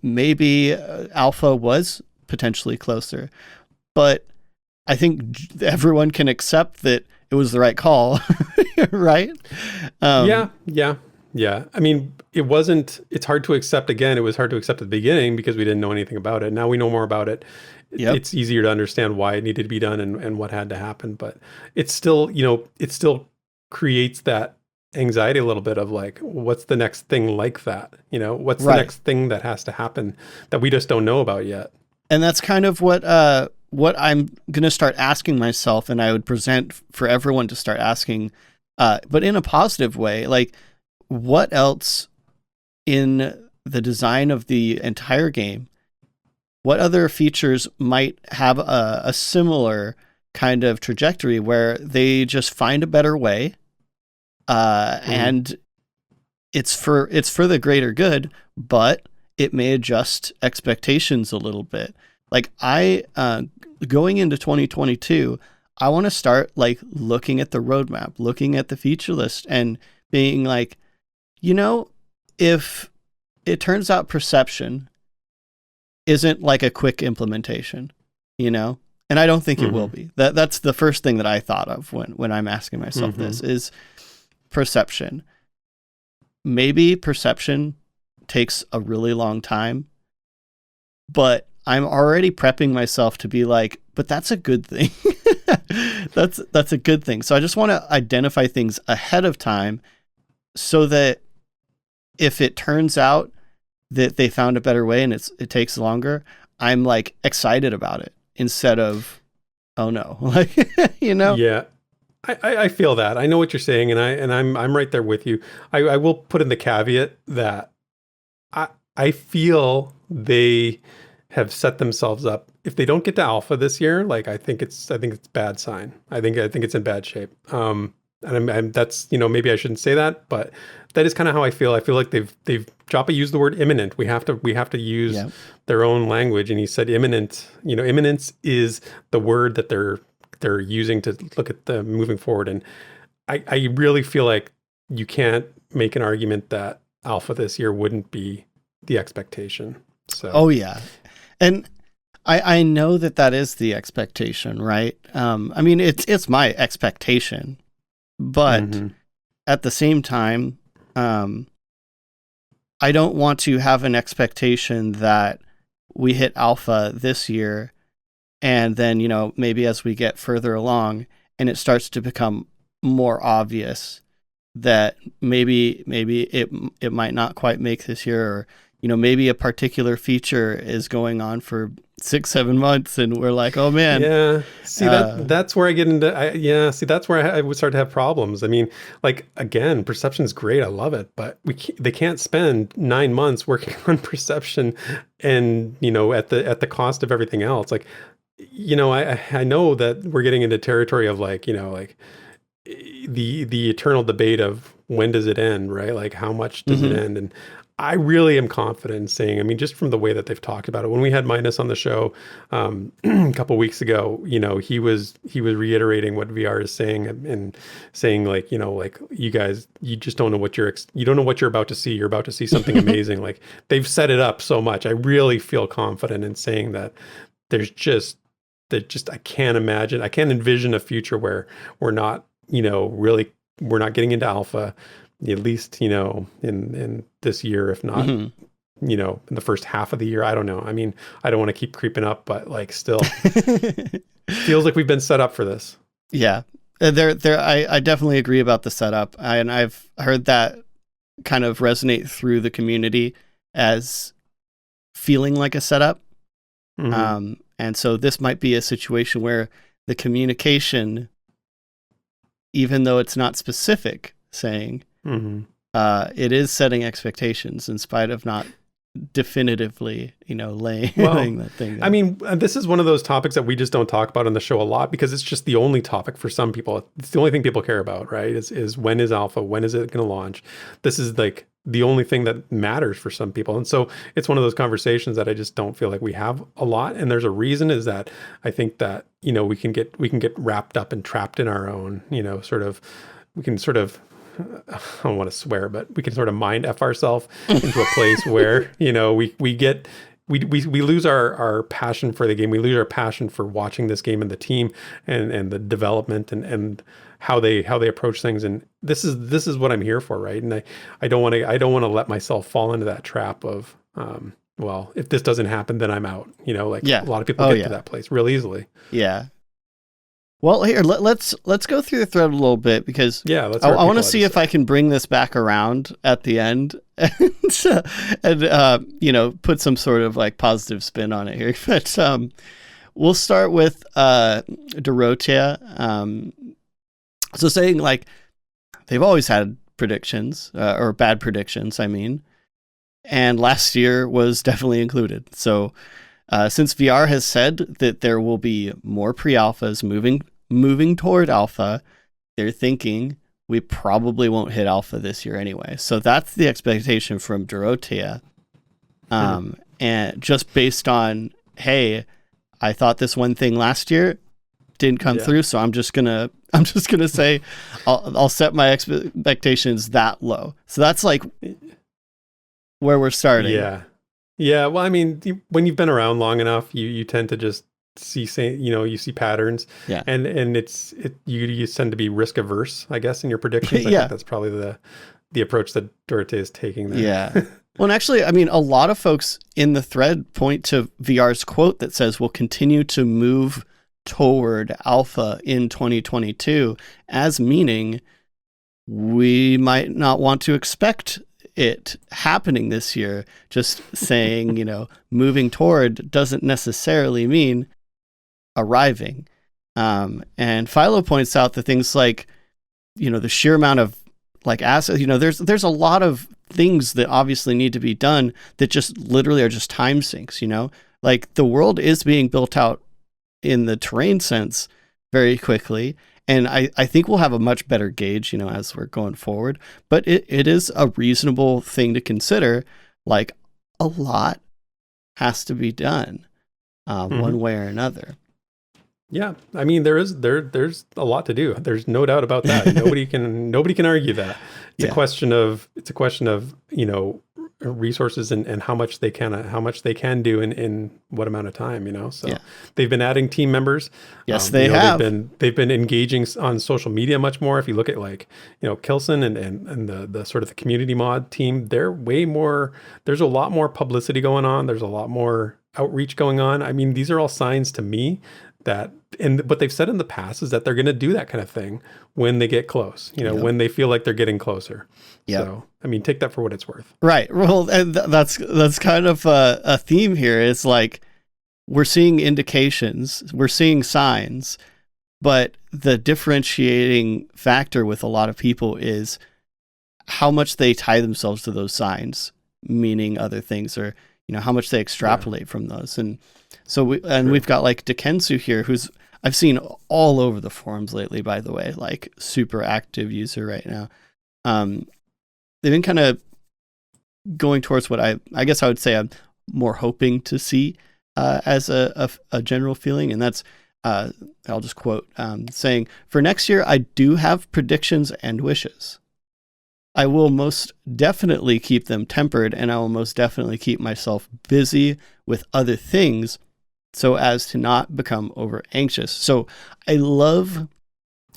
maybe alpha was potentially closer, but I think everyone can accept that it was the right call, right? Yeah. I mean, it's hard to accept. Again, it was hard to accept at the beginning because we didn't know anything about it. Now we know more about it. It's easier to understand why it needed to be done and what had to happen, but it's still, it still creates that anxiety a little bit of like, what's the next thing like that? What's the next thing that has to happen that we just don't know about yet? And that's kind of what I'm going to start asking myself, and I would present for everyone to start asking, but in a positive way, like, what else in the design of the entire game, what other features might have a similar kind of trajectory where they just find a better way, and it's for the greater good, but it may adjust expectations a little bit. Like, going into 2022, I want to start like looking at the roadmap, looking at the feature list, and being like, if it turns out perception isn't like a quick implementation, and I don't think it will be. That's the first thing that I thought of when I'm asking myself this is perception. Maybe perception takes a really long time, but I'm already prepping myself to be like, but that's a good thing. That's a good thing. So I just want to identify things ahead of time so that if it turns out that they found a better way and it takes longer, I'm like excited about it instead of, oh no, like, Yeah. I feel that. I know what you're saying, and I'm right there with you. I will put in the caveat that I feel they have set themselves up. If they don't get to alpha this year, like I think it's a bad sign. I think it's in bad shape. And that's, maybe I shouldn't say that, but that is kind of how I feel. I feel like they've Joppa used the word imminent. We have to use their own language, and he said imminent. Imminence is the word that they're using to look at the moving forward. And I really feel like you can't make an argument that alpha this year wouldn't be the expectation. So oh yeah, and I know that is the expectation, right? I mean it's my expectation, but at the same time, I don't want to have an expectation that we hit alpha this year, and then, maybe as we get further along and it starts to become more obvious that maybe it might not quite make this year, or, maybe a particular feature is going on for 6-7 months and we're like, oh man. Yeah. See, that's where I get into, that's where I would start to have problems. I mean, like, again, perception's great. I love it, but they can't spend 9 months working on perception and, at the cost of everything else. Like, I know that we're getting into territory of like, the eternal debate of when does it end, right? Like how much does it end? And I really am confident in saying, I mean, just from the way that they've talked about it, when we had Minus on the show a couple of weeks ago, he was reiterating what VR is saying and saying like, like you guys, you just don't know what you don't know what you're about to see. You're about to see something amazing. Like they've set it up so much. I really feel confident in saying that I can't envision a future where we're not, we're not getting into alpha, at least, in this year, if not, in the first half of the year. I don't know. I mean, I don't want to keep creeping up, but like still feels like we've been set up for this. Yeah. I definitely agree about the setup. And I've heard that kind of resonate through the community as feeling like a setup. And so this might be a situation where the communication, even though it's not specific saying, it is setting expectations in spite of not definitively, laying that thing down. I mean, this is one of those topics that we just don't talk about on the show a lot because it's just the only topic for some people. It's the only thing people care about, right? Is when is alpha? When is it going to launch? This is like the only thing that matters for some people. And so it's one of those conversations that I just don't feel like we have a lot. And there's a reason is that I think that, we can get wrapped up and trapped in our own, we can sort of, I don't want to swear, but we can sort of mind F ourselves into a place where, we lose our passion for the game. We lose our passion for watching this game and the team and the development and how they approach things. And this is what I'm here for. Right. And I don't want to let myself fall into that trap of, well, if this doesn't happen, then I'm out, a lot of people get to that place real easily. Yeah. Well, here, let's go through the thread a little bit because I want to see if I can bring this back around at the end and put some sort of like positive spin on it here. But we'll start with Dorothea. So saying like they've always had predictions or bad predictions, I mean, and last year was definitely included. So since VR has said that there will be more pre-alphas moving toward alpha, they're thinking we probably won't hit alpha this year anyway. So that's the expectation from Dorothea. And just based on, hey, I thought this one thing last year didn't come through, so I'm just gonna say I'll set my expectations that low. So that's like where we're starting. Yeah. Well, I mean, when you've been around long enough, you tend to just see, you see patterns. Yeah. And you tend to be risk averse, I guess, in your predictions. I think that's probably the approach that Dorte is taking there. Yeah. Well, and actually, I mean, a lot of folks in the thread point to VR's quote that says we'll continue to move toward alpha in 2022, as meaning we might not want to expect it happening this year. Just saying, moving toward doesn't necessarily mean arriving. And Philo points out that things like, the sheer amount of like assets, there's a lot of things that obviously need to be done that just literally are just time sinks, like the world is being built out in the terrain sense very quickly. And I think we'll have a much better gauge, as we're going forward, but it is a reasonable thing to consider. Like a lot has to be done one way or another. Yeah, I mean there's a lot to do. There's no doubt about that. Nobody can argue that. It's a question of resources and how much they can do in what amount of time. So they've been adding team members. Yes, they have. They've been engaging on social media much more. If you look at Kilson and the sort of the community mod team, they're way more. There's a lot more publicity going on. There's a lot more outreach going on. I mean, these are all signs to me that, and what they've said in the past is that they're going to do that kind of thing when they get close, when they feel like they're getting closer. So, I mean, take that for what it's worth. Right. Well, and that's kind of a theme here. It's like, we're seeing indications, we're seeing signs, but the differentiating factor with a lot of people is how much they tie themselves to those signs, meaning other things, or, how much they extrapolate from those. And so we've got like Dekensu here, who's I've seen all over the forums lately, by the way, like super active user right now. They've been kind of going towards what I guess I would say I'm more hoping to see as a general feeling. And that's, I'll just quote, saying, "For next year, I do have predictions and wishes. I will most definitely keep them tempered, and I will most definitely keep myself busy with other things so as to not become over anxious." So I love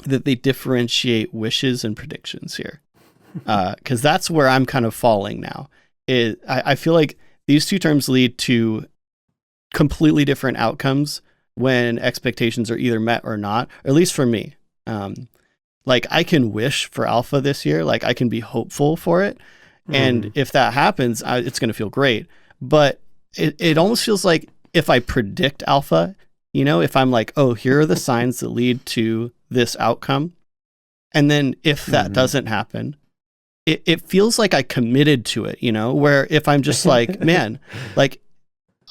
that they differentiate wishes and predictions here, because that's where I'm kind of falling now. I feel like these two terms lead to completely different outcomes when expectations are either met or not, or at least for me. Like I can wish for alpha this year, like I can be hopeful for it. And if that happens, it's going to feel great. But it almost feels like if I predict alpha, if I'm like, oh, here are the signs that lead to this outcome. And then if that doesn't happen, it feels like I committed to it, where if I'm just like, man, like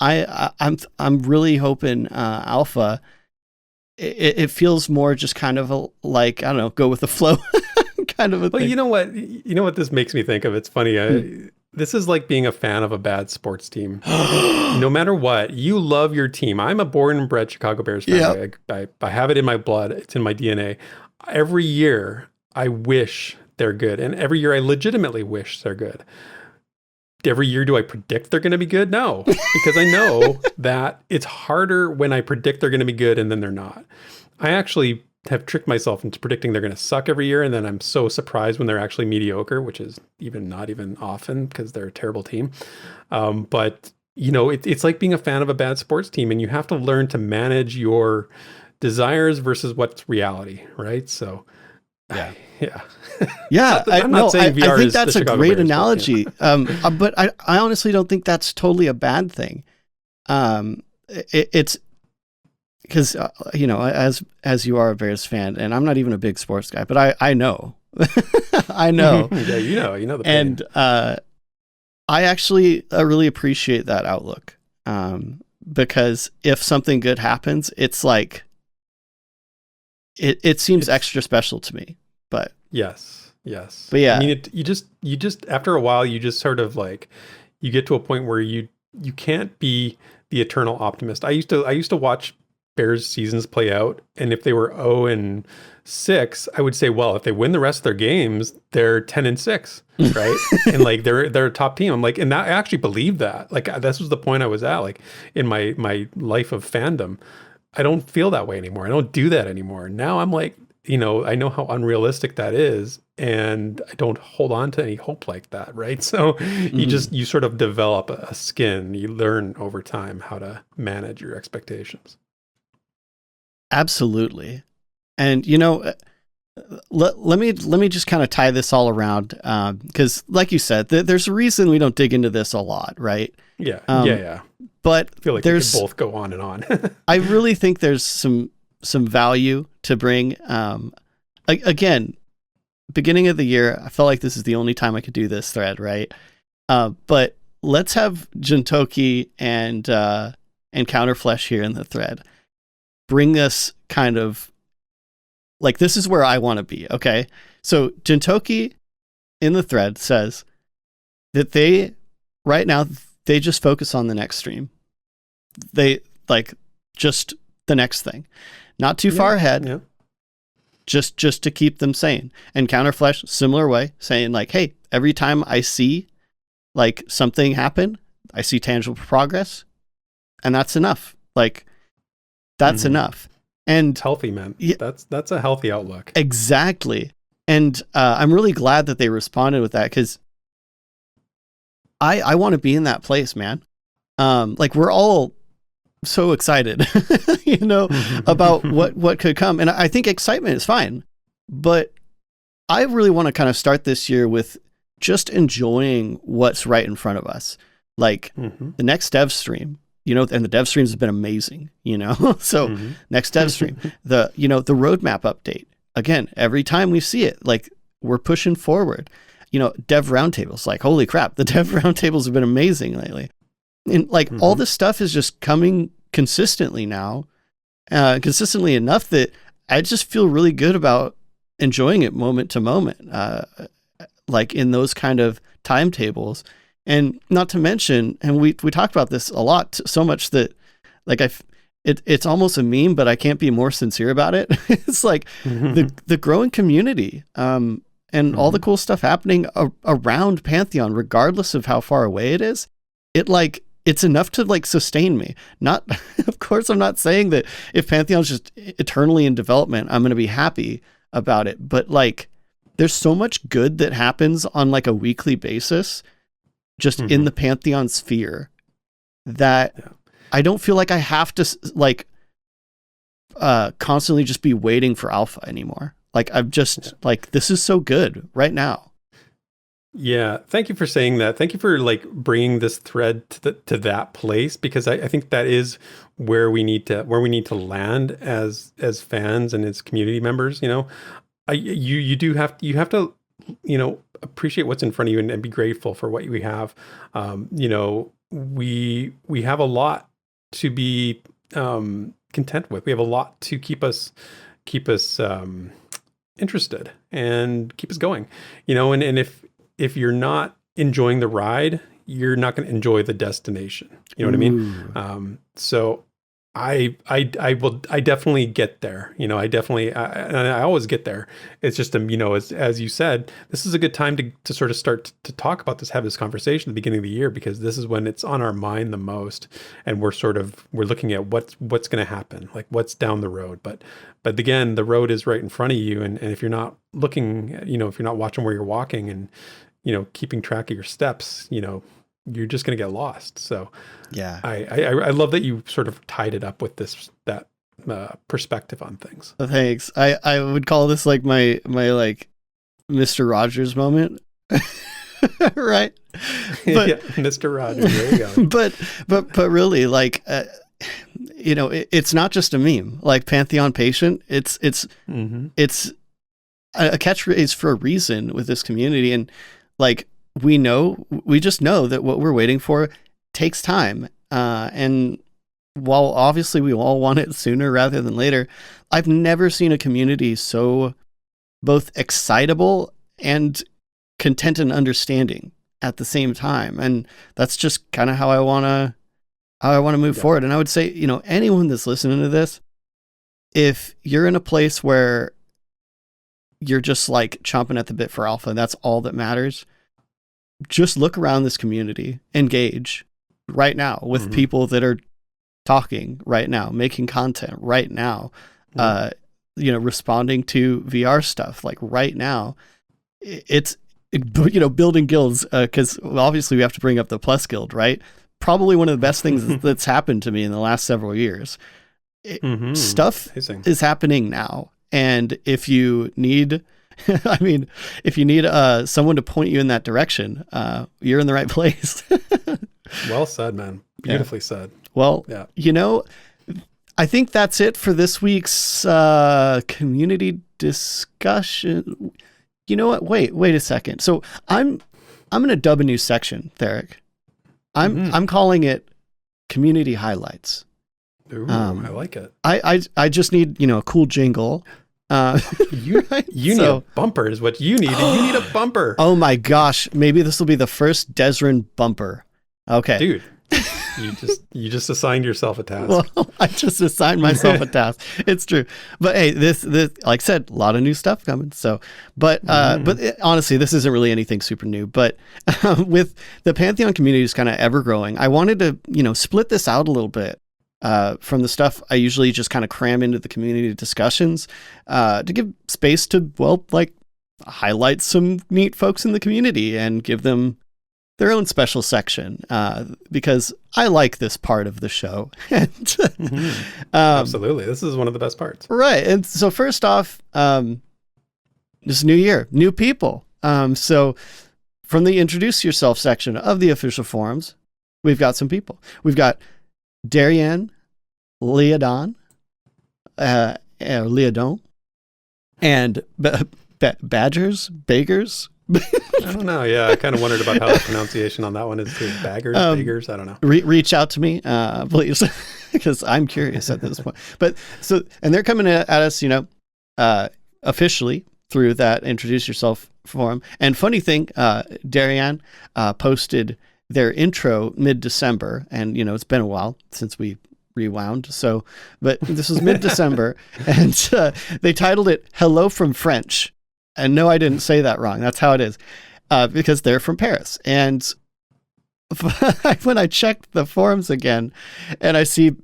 I'm really hoping alpha, it feels more just kind of like, I don't know, go with the flow kind of a thing. Well, you know what this makes me think of? It's funny. This is like being a fan of a bad sports team. No matter what, you love your team. I'm a born and bred Chicago Bears fan. Yep. I have it in my blood. It's in my DNA. Every year, I wish they're good. And every year, I legitimately wish they're good. Every year, do I predict they're going to be good? No, because I know that it's harder when I predict they're going to be good and then they're not. I actually have tricked myself into predicting they're going to suck every year, and then I'm so surprised when they're actually mediocre, which is not even often because they're a terrible team. But it's like being a fan of a bad sports team, and you have to learn to manage your desires versus what's reality, right? So, yeah. I'm not saying VR I think that's a great analogy. But I honestly don't think that's totally a bad thing. It's because, as you are a Bears fan, and I'm not even a big sports guy, but I know, I know. Yeah, you know the pain. And I actually really appreciate that outlook, because if something good happens, it's like, it seems extra special to me. But yes. But yeah, I mean, you just after a while, you just sort of like, you get to a point where you can't be the eternal optimist. I used to watch Bears seasons play out, and if they were 0-6, I would say, well, if they win the rest of their games, they're 10-6, right? And like they're a top team. I'm like, and that, I actually believe that. Like this was the point I was at, like in my life of fandom. I don't feel that way anymore. I don't do that anymore. Now I'm like, I know how unrealistic that is, and I don't hold on to any hope like that, right? So you sort of develop a skin. You learn over time how to manage your expectations. Absolutely. And let me just kind of tie this all around, because like you said, there's a reason we don't dig into this a lot, right? Yeah. But I feel like we could both go on and on. I really think there's some value to bring. Again, beginning of the year, I felt like this is the only time I could do this thread, right? But let's have Jintoki and Counterflesh here in the thread. Bring us kind of like, this is where I want to be. Okay. So Jintoki in the thread says that right now, they just focus on the next stream. They like just the next thing, not too far ahead. Yeah. Just to keep them sane. And Counterflesh, similar way, saying like, hey, every time I see like something happen, I see tangible progress, and that's enough. Like, that's enough. And it's healthy, man. Yeah, that's a healthy outlook. Exactly. And I'm really glad that they responded with that, because I want to be in that place, man. Like, we're all so excited, about what could come. And I think excitement is fine, but I really want to kind of start this year with just enjoying what's right in front of us. Like the next dev stream, and the dev streams have been amazing, so next dev stream, the roadmap update, again, every time we see it, like, we're pushing forward, dev roundtables, like, holy crap, the dev roundtables have been amazing lately. And like all this stuff is just coming consistently now, consistently enough that I just feel really good about enjoying it moment to moment, like in those kind of timetables. And not to mention, and we talked about this a lot, so much that like it's almost a meme, but I can't be more sincere about it. It's like the growing community, and all the cool stuff happening around Pantheon, regardless of how far away it is. It's enough to like sustain me. Not, of course, I'm not saying that if Pantheon's just eternally in development, I'm going to be happy about it. But like, there's so much good that happens on like a weekly basis, just in the Pantheon sphere, that I don't feel like I have to like constantly just be waiting for alpha anymore. Like, I'm just like, this is so good right now. Yeah, thank you for saying that. Thank you for like bringing this thread to that place, because I think that is where we need to land as fans and as community members. You have to appreciate what's in front of you and be grateful for what we have. We have a lot to be content with. We have a lot to keep us interested and keep us going. And if you're not enjoying the ride, you're not going to enjoy the destination. You know what I mean? So I definitely get there. I always get there. It's just, as you said, this is a good time to sort of start to talk about this, have this conversation at the beginning of the year, because this is when it's on our mind the most. And we're looking at what's going to happen, like what's down the road. But again, the road is right in front of you. And if you're not looking, if you're not watching where you're walking and, keeping track of your steps, you're just going to get lost. So yeah, I love that you sort of tied it up with that perspective on things. Thanks. I would call this like my like Mr. Rogers moment. Right. But, yeah, Mr. Rogers, there you go. but really, like, it's not just a meme. Like Pantheon Patient, it's a catchphrase for a reason with this community. And like, we just know that what we're waiting for takes time. And while obviously we all want it sooner rather than later, I've never seen a community so both excitable and content and understanding at the same time. And that's just kind of how I want to move forward. And I would say, anyone that's listening to this, if you're in a place where you're just like chomping at the bit for alpha, that's all that matters, just look around this community, engage right now with people that are talking right now, making content right now. responding to VR stuff. Like right now, it's building guilds, because obviously we have to bring up the Plus Guild, right? Probably one of the best things that's happened to me in the last several years. Stuff is happening now, and if you need, if you need someone to point you in that direction, you're in the right place. Well said, man. Beautifully said. Well, I think that's it for this week's community discussion. You know what? Wait a second. So I'm going to dub a new section, Theric. I'm calling it Community Highlights. Ooh, I like it. I just need, a cool jingle. You need a bumper is what you need. You need a bumper. Oh my gosh. Maybe this will be the first Desrin bumper. Okay. Dude, you just assigned yourself a task. Well, I just assigned myself a task. It's true. But hey, this like I said, a lot of new stuff coming. So, but honestly, this isn't really anything super new, but with the Pantheon community is kind of ever growing, I wanted to, split this out a little bit. From the stuff I usually just kind of cram into the community discussions, to give space to, highlight some neat folks in the community and give them their own special section, because I like this part of the show. And, absolutely. This is one of the best parts. Right. And so first off, this new year, new people. So from the introduce yourself section of the official forums, we've got some people. We've got DarienLiadon, Liadon, and Badgers. I don't know. Yeah, I kind of wondered about how the pronunciation on that one is too. Baggers. I don't know. Reach out to me, please, because I'm curious at this point. But and they're coming at us, officially through that introduce yourself forum. And funny thing, Darien posted their intro mid-December, and it's been a while since we rewound. So, but this was mid-December, and they titled it "Hello from French." And no, I didn't say that wrong. That's how it is, because they're from Paris. And when I checked the forums again, and I see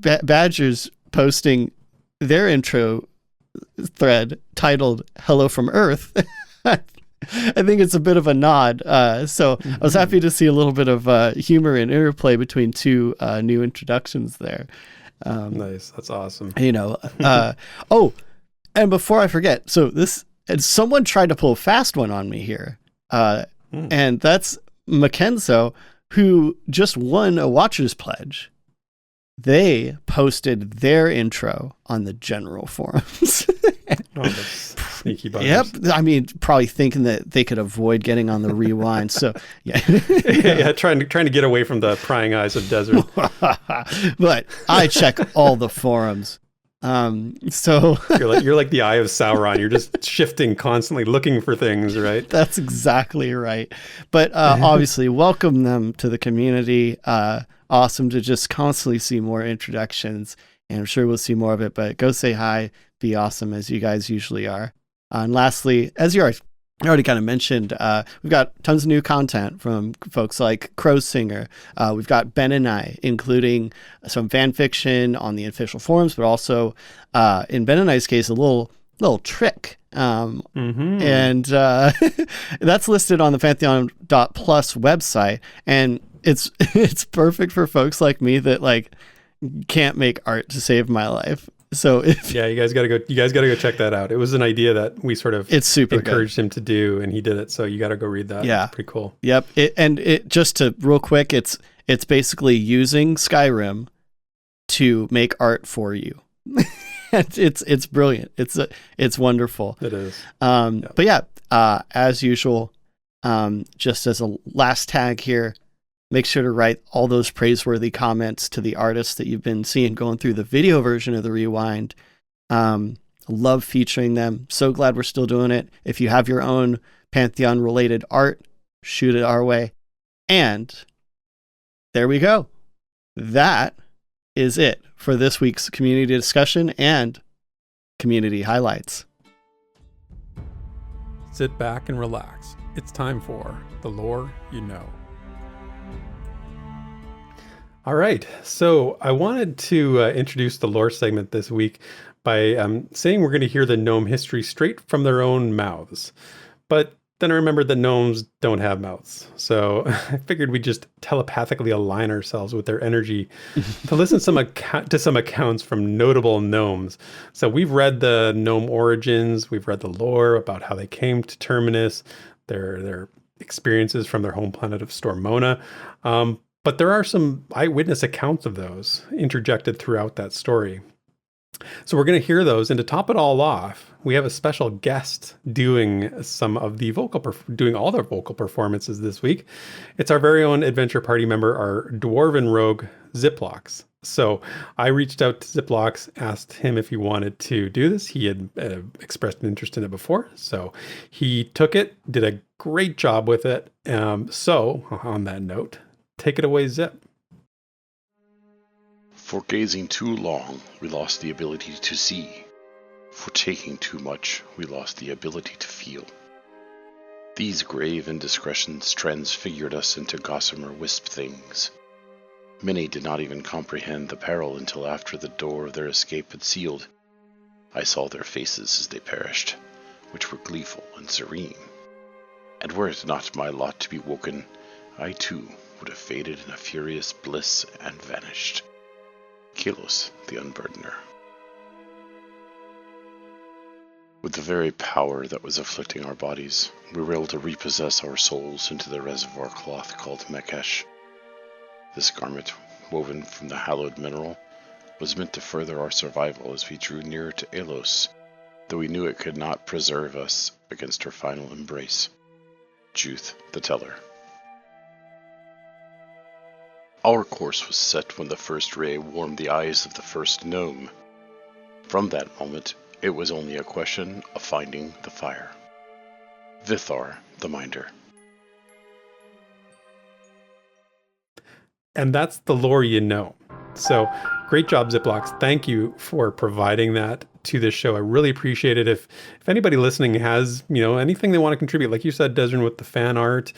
Badgers posting their intro thread titled "Hello from Earth," I think it's a bit of a nod. So I was happy to see a little bit of humor and interplay between two new introductions there. Nice. That's awesome. And before I forget, and someone tried to pull a fast one on me here. And that's Machkeznho, who just won a Watcher's Pledge. They posted their intro on the general forums. Sneaky buggers. Yep. Probably thinking that they could avoid getting on the rewind. So, yeah. Yeah, trying to get away from the prying eyes of Desert. But I check all the forums. So you're like the eye of Sauron. You're just shifting constantly, looking for things, right? That's exactly right. But obviously, welcome them to the community. Awesome to just constantly see more introductions, and I'm sure we'll see more of it. But go say hi, be awesome as you guys usually are. And lastly, as you already kind of mentioned, we've got tons of new content from folks like Crow Singer. We've got Ben and I, including some fan fiction on the official forums, but also in Ben and I's case, a little trick. And that's listed on the Pantheon.plus website. And it's perfect for folks like me that can't make art to save my life. So you guys gotta go check that out. It was an idea that we sort of encouraged him to do, and he did it. So you gotta go read that. Yeah, it's pretty cool. Yep. Just to real quick, it's basically using Skyrim to make art for you. It's brilliant. It's wonderful. It is. But yeah, as usual, just as a last tag here, make sure to write all those praiseworthy comments to the artists that you've been seeing going through the video version of the Rewind. Love featuring them. So glad we're still doing it. If you have your own Pantheon-related art, shoot it our way. And there we go. That is it for this week's community discussion and community highlights. Sit back and relax. It's time for The Lore You Know. All right. So I wanted to introduce the lore segment this week by saying we're going to hear the gnome history straight from their own mouths. But then I remembered that gnomes don't have mouths. So I figured we'd just telepathically align ourselves with their energy to listen to some accounts from notable gnomes. So we've read the gnome origins. We've read the lore about how they came to Terminus, their experiences from their home planet of Stormona. But there are some eyewitness accounts of those interjected throughout that story. So we're going to hear those, and to top it all off, we have a special guest doing doing all their vocal performances this week. It's our very own adventure party member, our dwarven rogue Ziplox. So I reached out to Ziplox, asked him if he wanted to do this. He had expressed an interest in it before, so he took it, did a great job with it. So on that note, take it away, Zip. For gazing too long, we lost the ability to see. For taking too much, we lost the ability to feel. These grave indiscretions transfigured us into gossamer wisp things. Many did not even comprehend the peril until after the door of their escape had sealed. I saw their faces as they perished, which were gleeful and serene. And were it not my lot to be woken, I too would have faded in a furious bliss and vanished. Kalos, the Unburdener. With the very power that was afflicting our bodies, we were able to repossess our souls into the reservoir cloth called Mekesh. This garment, woven from the hallowed mineral, was meant to further our survival as we drew nearer to Elos, though we knew it could not preserve us against her final embrace. Juth the Teller. Our course was set when the first ray warmed the eyes of the first gnome. From that moment, it was only a question of finding the fire. Vithar, the Minder. And that's the lore you know. So great job, Ziplox. Thank you for providing that to this show. I really appreciate it. If anybody listening has, anything they want to contribute, like you said, Desrin, with the fan art,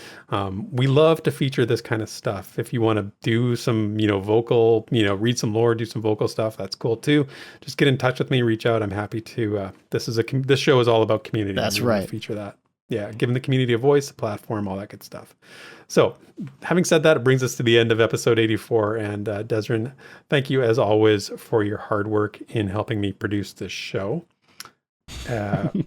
we love to feature this kind of stuff. If you want to do some, vocal, read some lore, do some vocal stuff, that's cool too. Just get in touch with me, reach out. I'm happy to, this show is all about community. That's right. Feature that. Yeah, giving the community a voice, a platform, all that good stuff. So, having said that, it brings us to the end of episode 84. And Desrin, thank you as always for your hard work in helping me produce this show.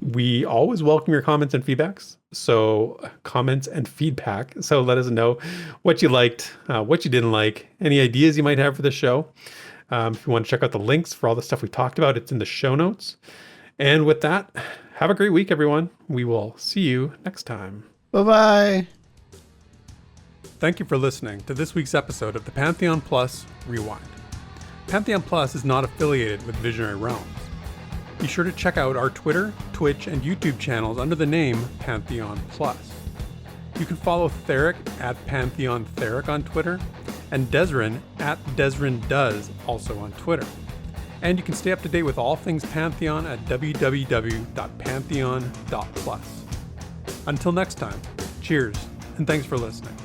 We always welcome your comments and feedbacks. So, comments and feedback. So, let us know what you liked, what you didn't like, any ideas you might have for the show. If you want to check out the links for all the stuff we talked about, it's in the show notes. And with that, have a great week, everyone. We will see you next time. Bye-bye. Thank you for listening to this week's episode of the Pantheon Plus Rewind. Pantheon Plus is not affiliated with Visionary Realms. Be sure to check out our Twitter, Twitch, and YouTube channels under the name Pantheon Plus. You can follow Theric at Pantheon Theric on Twitter, and Desrin at DesrinDoes also on Twitter. And you can stay up to date with all things Pantheon at www.pantheon.plus. Until next time, cheers, and thanks for listening.